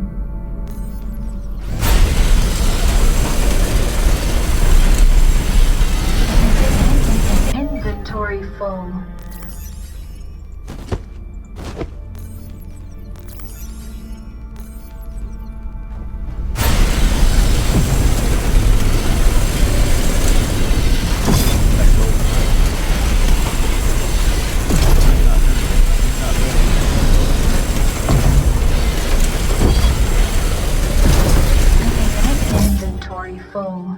Inventory full. Inventory full.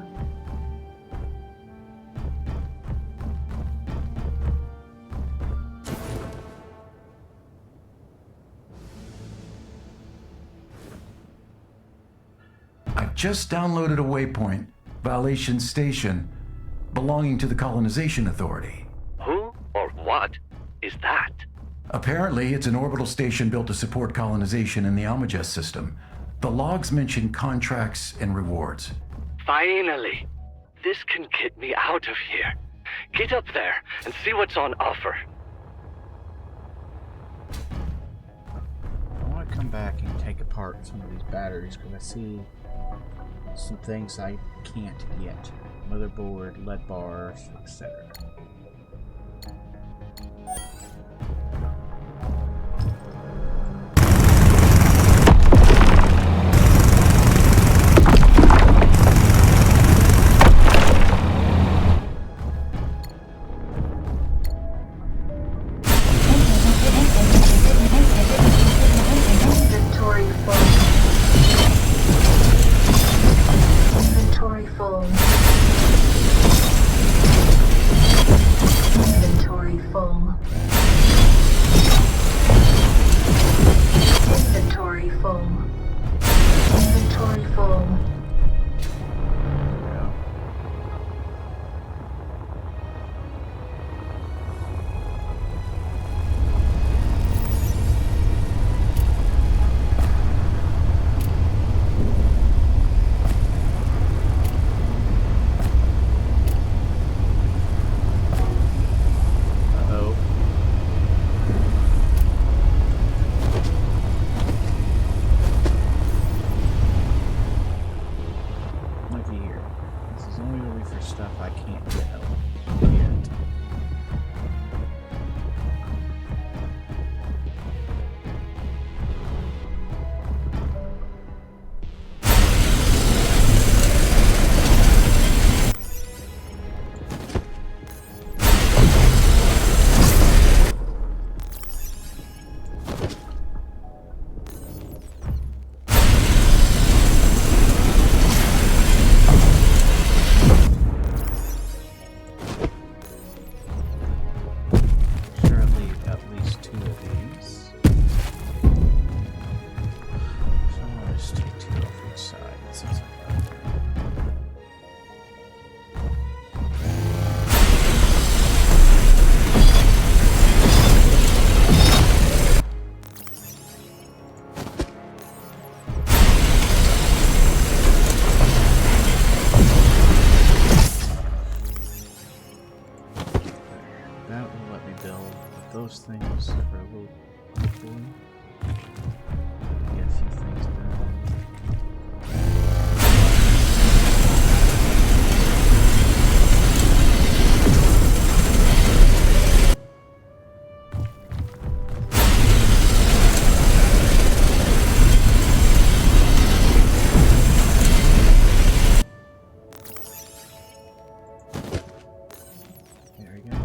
I've just downloaded a waypoint, Violation Station, belonging to the Colonization Authority. Who or what is that? Apparently, it's an orbital station built to support colonization in the Almagest system. The logs mention contracts and rewards. Finally! This can get me out of here. Get up there and see what's on offer. I want to come back and take apart some of these batteries because I see some things I can't get. Motherboard, lead bars, etc. Inventory full. Inventory full. Inventory full. Inventory full. Inventory full. Uh-oh. Look here. This is only going to be for stuff I can't get yet. Sure, I'll leave at least 2 of these. So I'll just take 2 off each side since I'm out there. That will let me build those things for a little quickly. Get a few things done. There we go.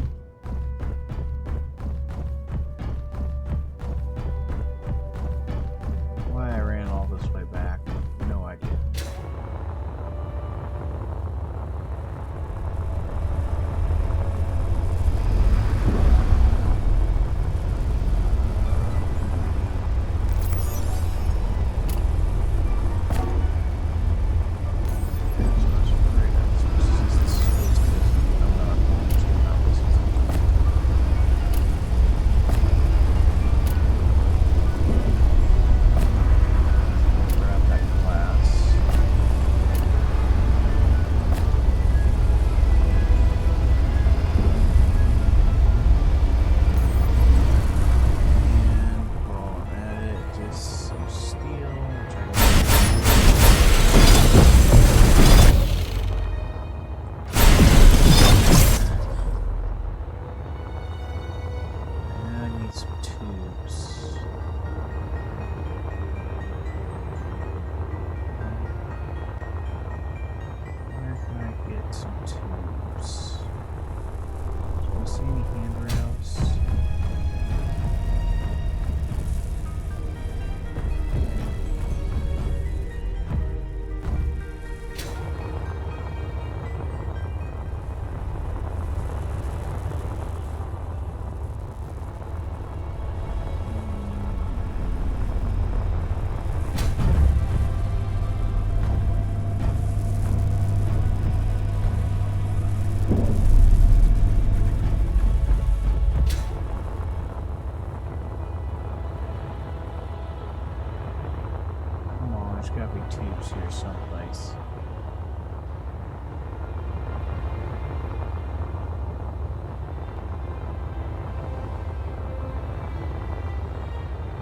There's gotta be tubes here someplace.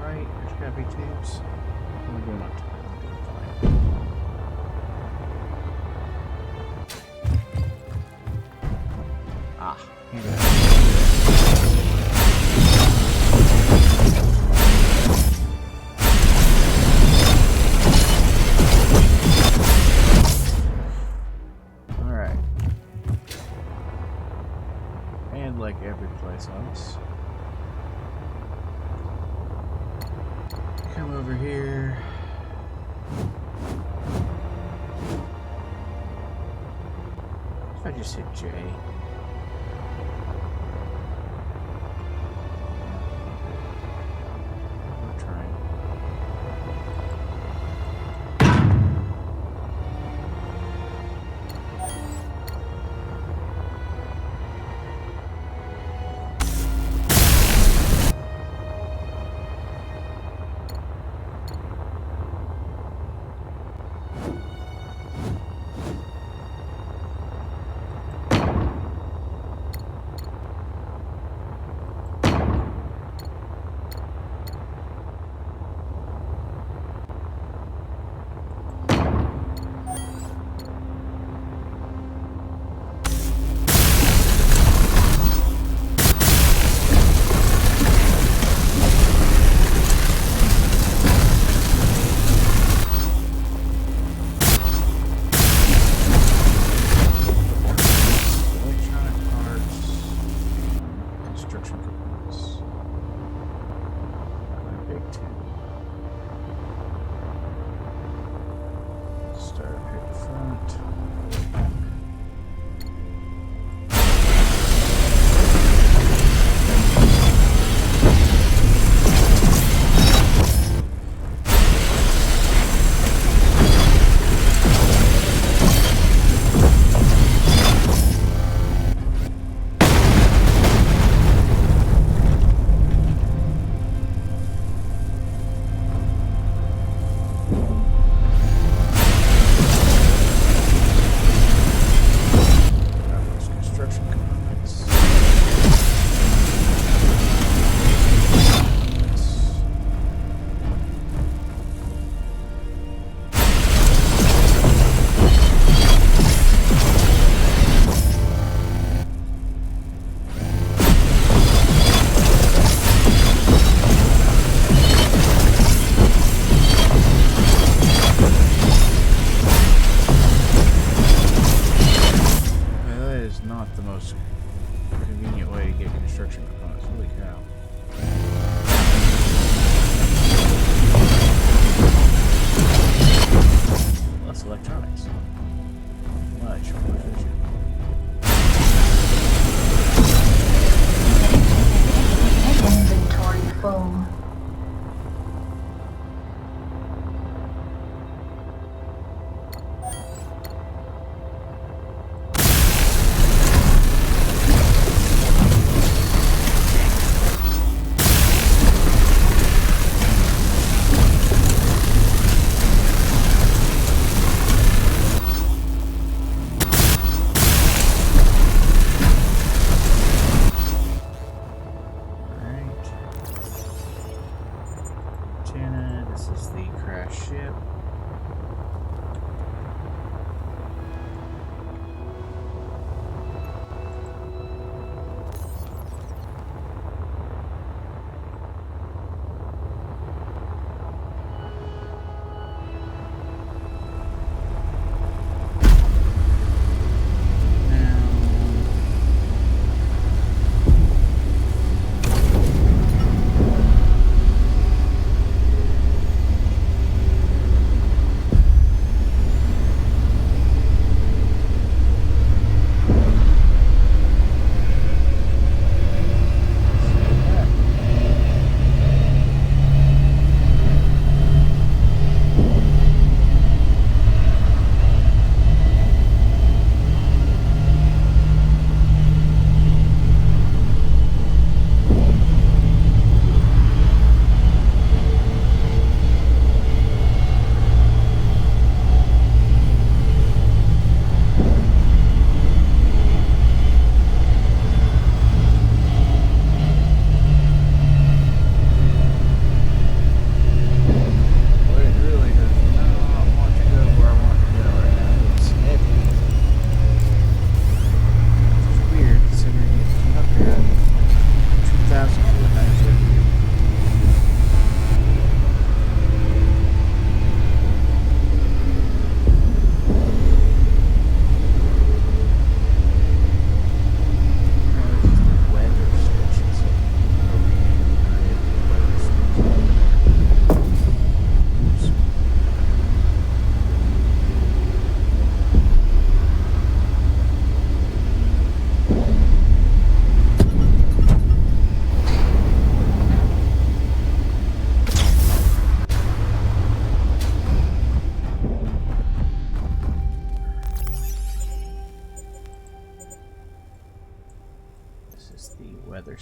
Right, there's gotta be tubes. What am I doing on time? I'm doing fine. Ah, here we go. Like every place else. Come over here. If I just hit J. We're trying.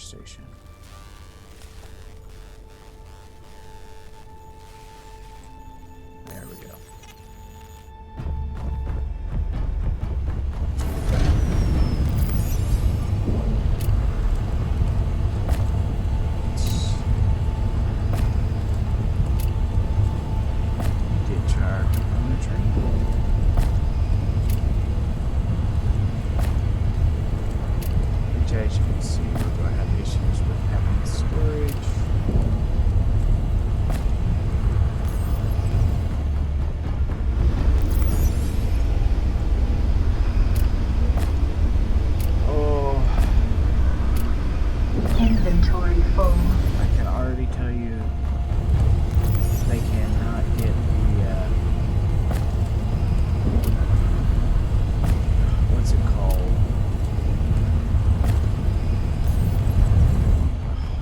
station. There we go. Ditch our componentry. Which, as you can see, we're going to have issues with having storage. Inventory full. I can already tell you they cannot get the what's it called?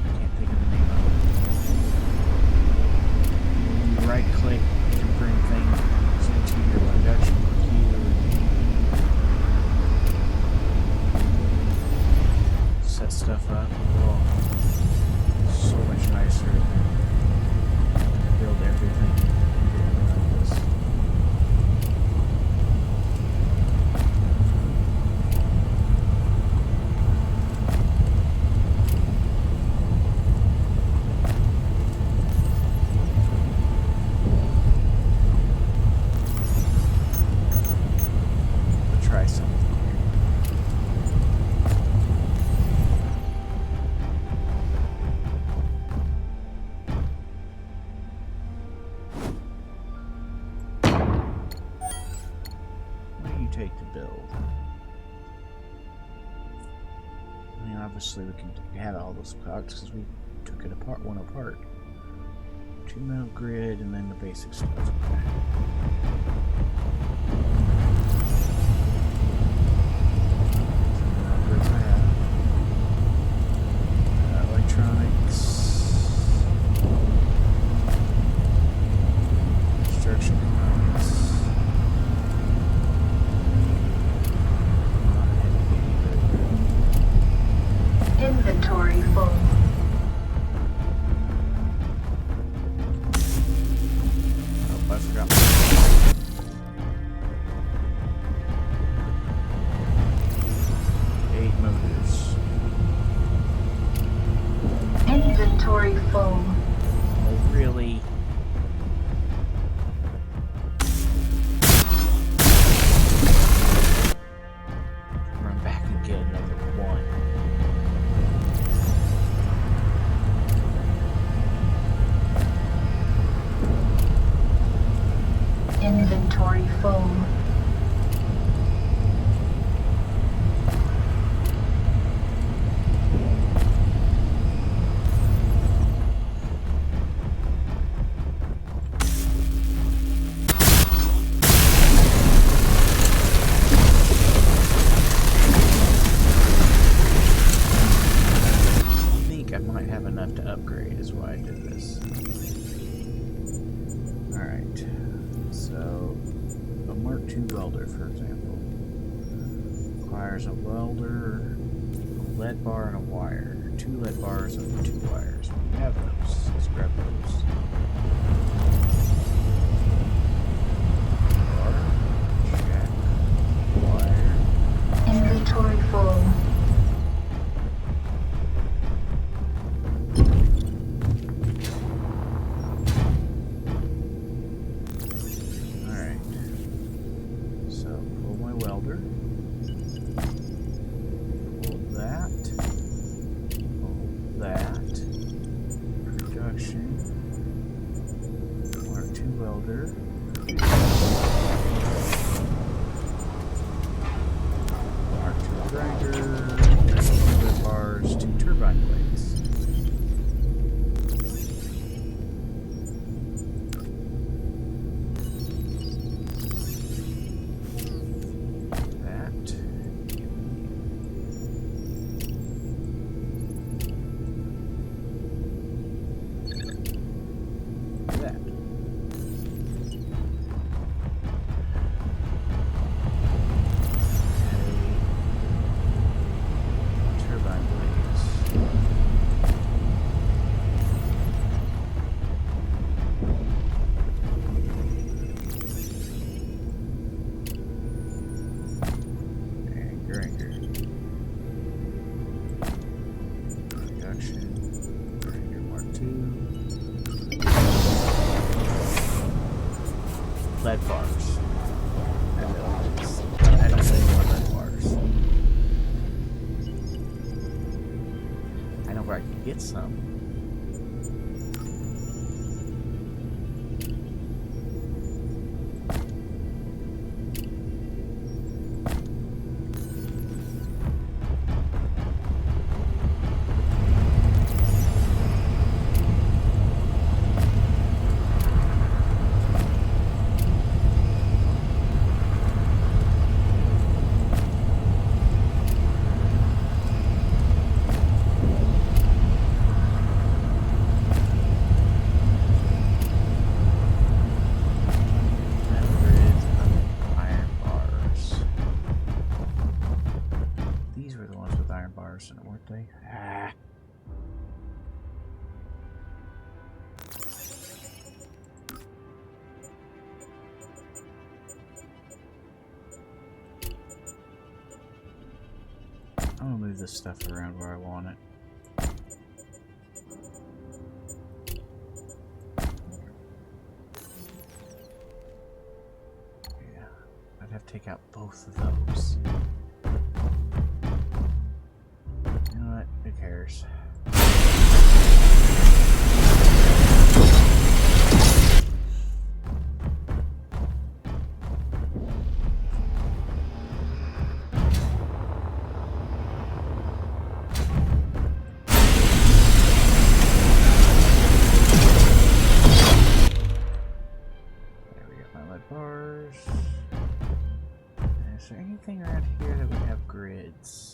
I can't think of the name of it. You right click to bring things into your production queue. Set stuff up. Oh, so much nicer than build everything like this. We'll try something here. What do you take to build? I mean, obviously we can have all those parts because we took it apart, one apart. 2 metal grid and then the basic stuff. Okay. Metal grids I have. Electronics. Construction components. Inventory full. Oh, I forgot. 8 motors. Inventory full. Oh, really? Run back and get another one. Inventory full. I think I might have enough to upgrade is why I did this. Alright. So a Mark II welder, for example, requires a welder, a lead bar, and a wire. 2 lead bars and 2 wires. We have those. Let's grab those. Bar, check. Wire. Inventory full. Alright. So pull my welder. Pull that. Pull that. Production. Mark II welder. Mark II grinder. 2 red bars, 2 turbine blades. That. That. lead bars. I don't say more lead bars. I know where I can get some. Weren't they? Ah. I'm gonna move this stuff around where I want it. Yeah, I'd have to take out both of those. Who cares? There we got my lead bars. Is there anything around here that would have grids?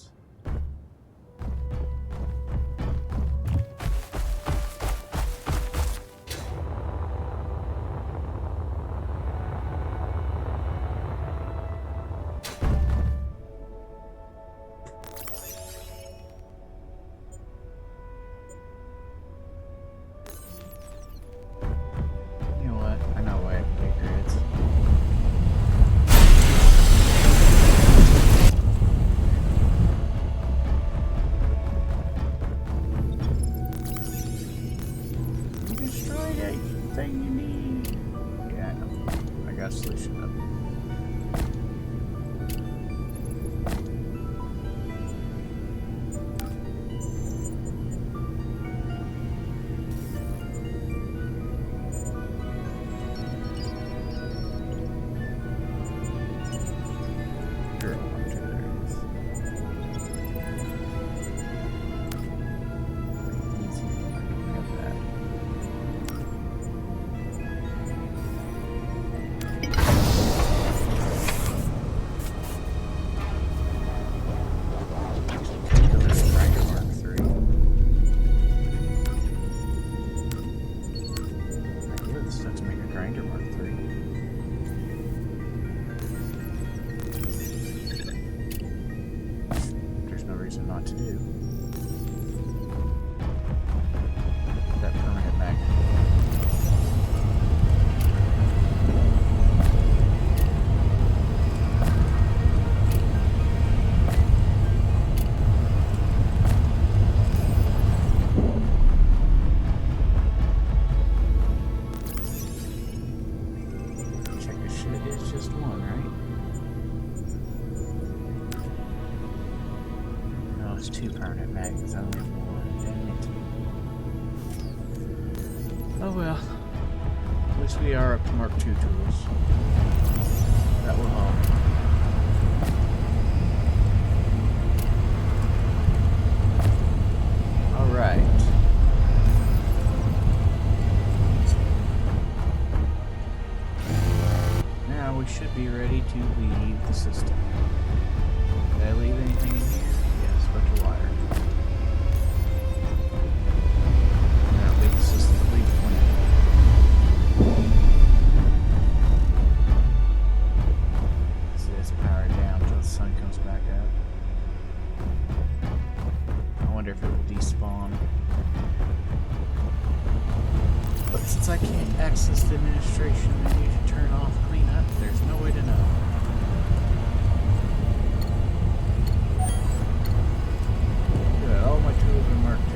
Two permanent magnets, I only have one. Dang it. Oh well. At least we are up to Mark II tools. That will help. Alright. Now we should be ready to leave the system. Did I leave anything in here? Bunch of wire. Now make the system complete plan. See, it's powered down until the sun comes back up. I wonder if it will despawn. But since I can't access the administration menu to turn off cleanup, there's no way to know. All my tools are marked II.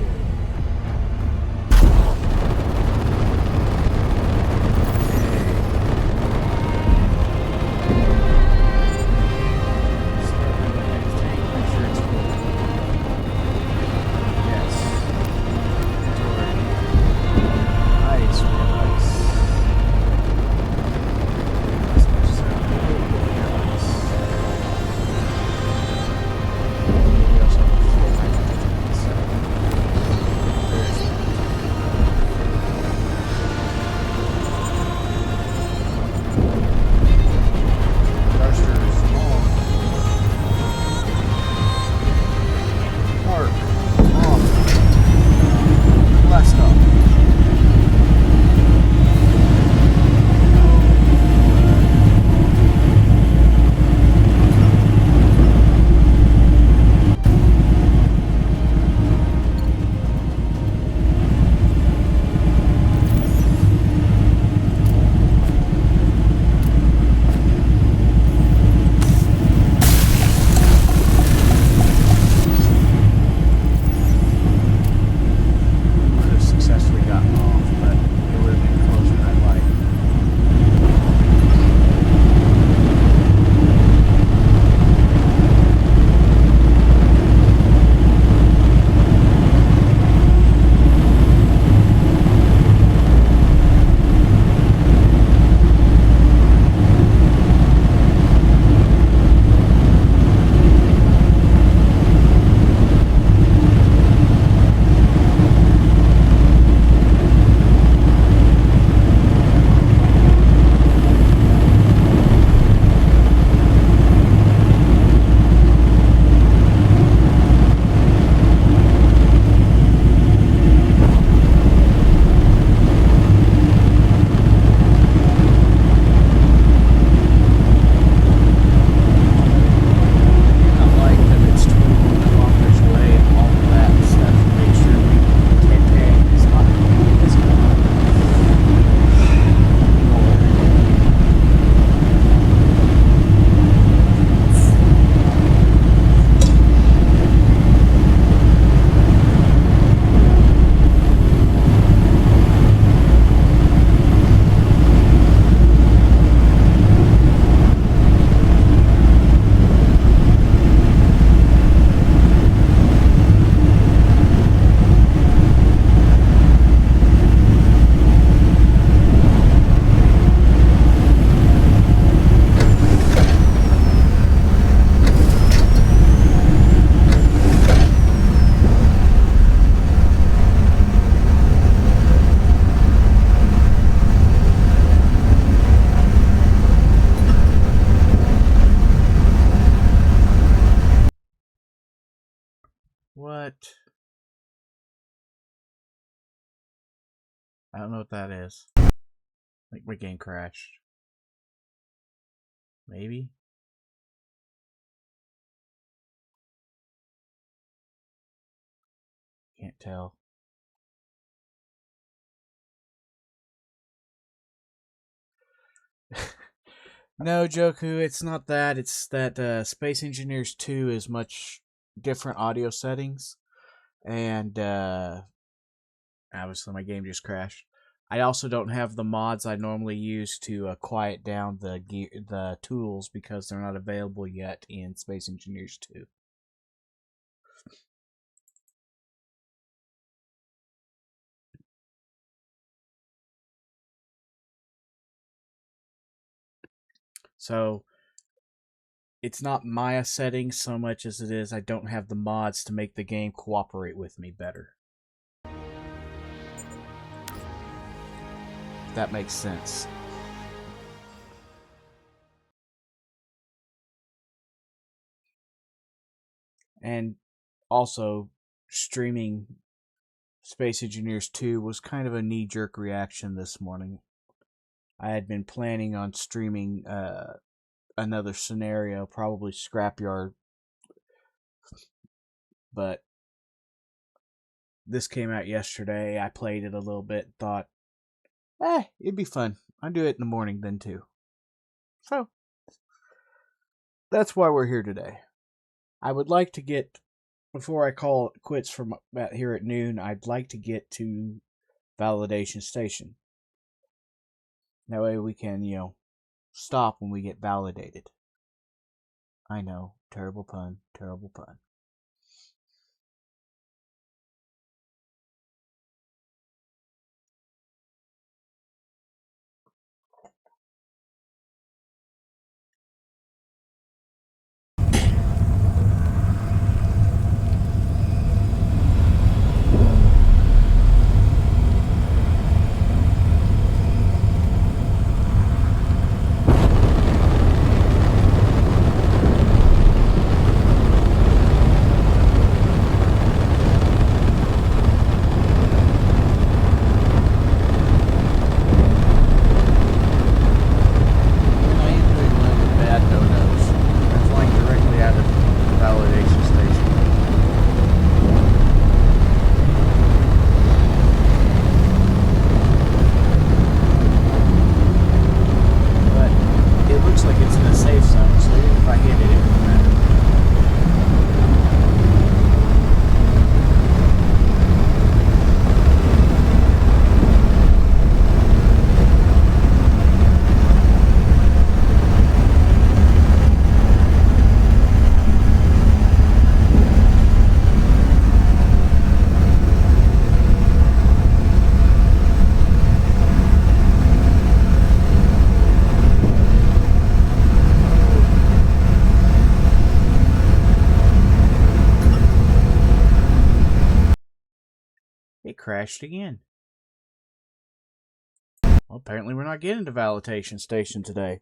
don't know what that is. I think my game crashed. Maybe? Can't tell. No, Joku, it's not that. It's that Space Engineers 2 is much different audio settings. And obviously my game just crashed. I also don't have the mods I normally use to quiet down the tools because they're not available yet in Space Engineers 2. So it's not Maya settings so much as it is I don't have the mods to make the game cooperate with me better. If that makes sense. And also, streaming Space Engineers 2 was kind of a knee-jerk reaction this morning. I had been planning on streaming another scenario, probably Scrapyard, but this came out yesterday. I played it a little bit and thought, it'd be fun. I'll do it in the morning then too. So, that's why we're here today. I would like to get, before I call it quits from about here at noon, I'd like to get to Validation Station. That way we can, stop when we get validated. I know, terrible pun, terrible pun. It crashed again. Well, apparently we're not getting to Validation Station today.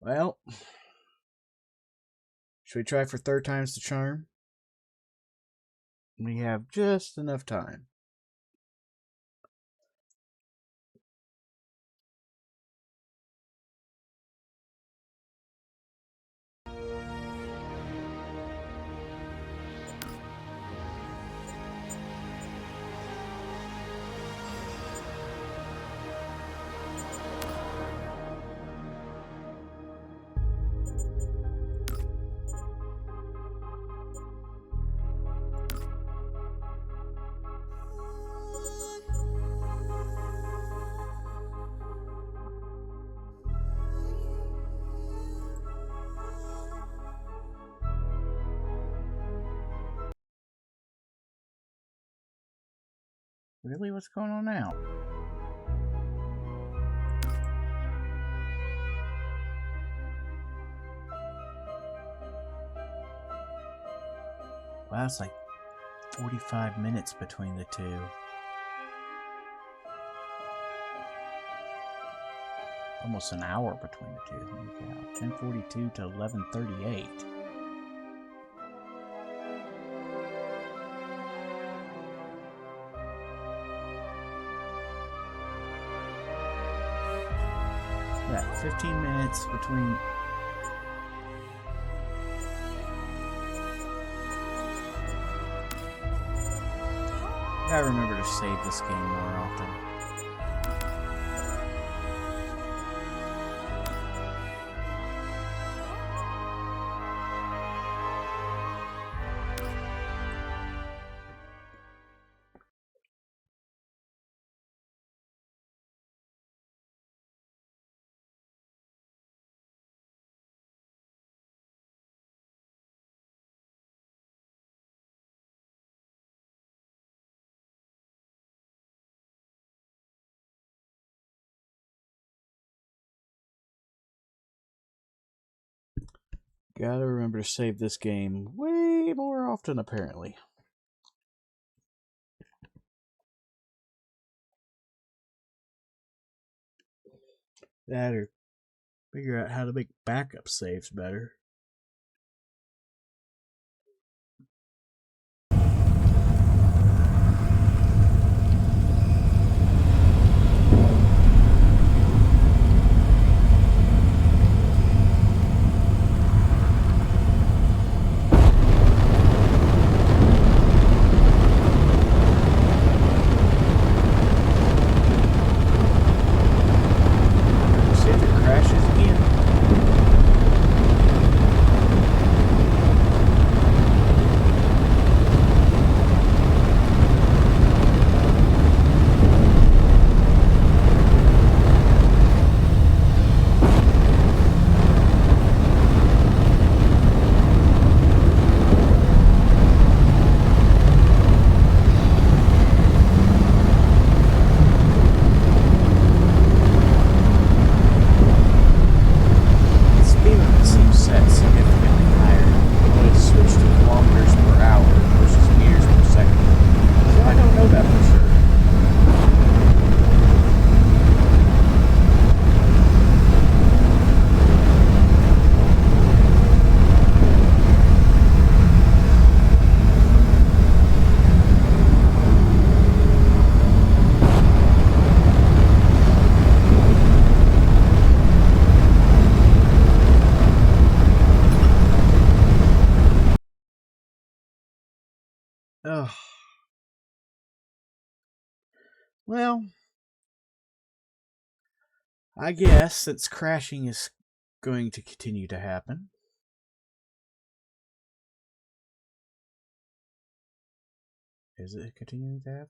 Well, should we try for third time's the charm? We have just enough time. Really? What's going on now? Wow, it's like 45 minutes between the two. Almost an hour between the two. Holy cow. 10:42 to 11:38. Yeah, 15 minutes between. I remember to save this game more often. Gotta remember to save this game way more often, apparently. That or figure out how to make backup saves better. See if it crashes again. Speed limit seems set significantly higher when it's switched to kilometers per hour versus meters per second. So I don't know that for sure. Oh. Well, I guess since crashing is going to continue to happen. Is it continuing to happen?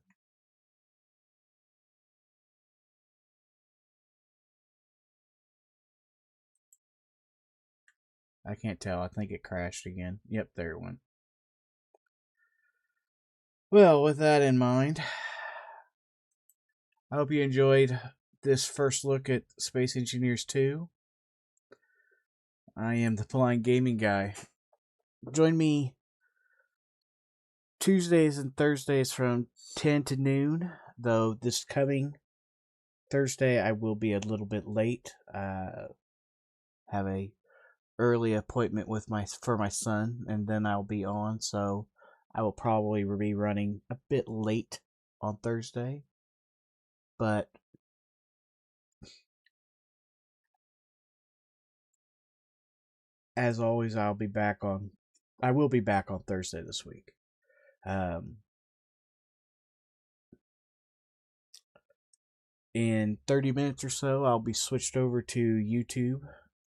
I can't tell. I think it crashed again. Yep, there it went. Well, with that in mind, I hope you enjoyed this first look at Space Engineers 2. I am the Blind Gaming Guy. Join me Tuesdays and Thursdays from 10 to noon, though this coming Thursday I will be a little bit late. Have a early appointment with for my son, and then I'll be on, so I will probably be running a bit late on Thursday. But as always, I will be back on Thursday this week. In 30 minutes or so, I'll be switched over to YouTube,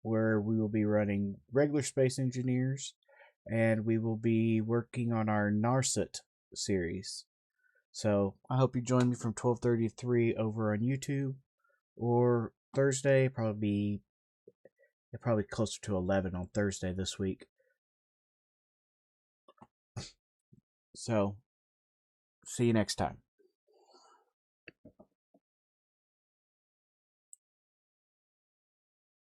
where we will be running regular Space Engineers, and we will be working on our Narset series. So I hope you join me from 12:30 to 3 over on YouTube, or Thursday, probably closer to 11 on Thursday this week. So, see you next time.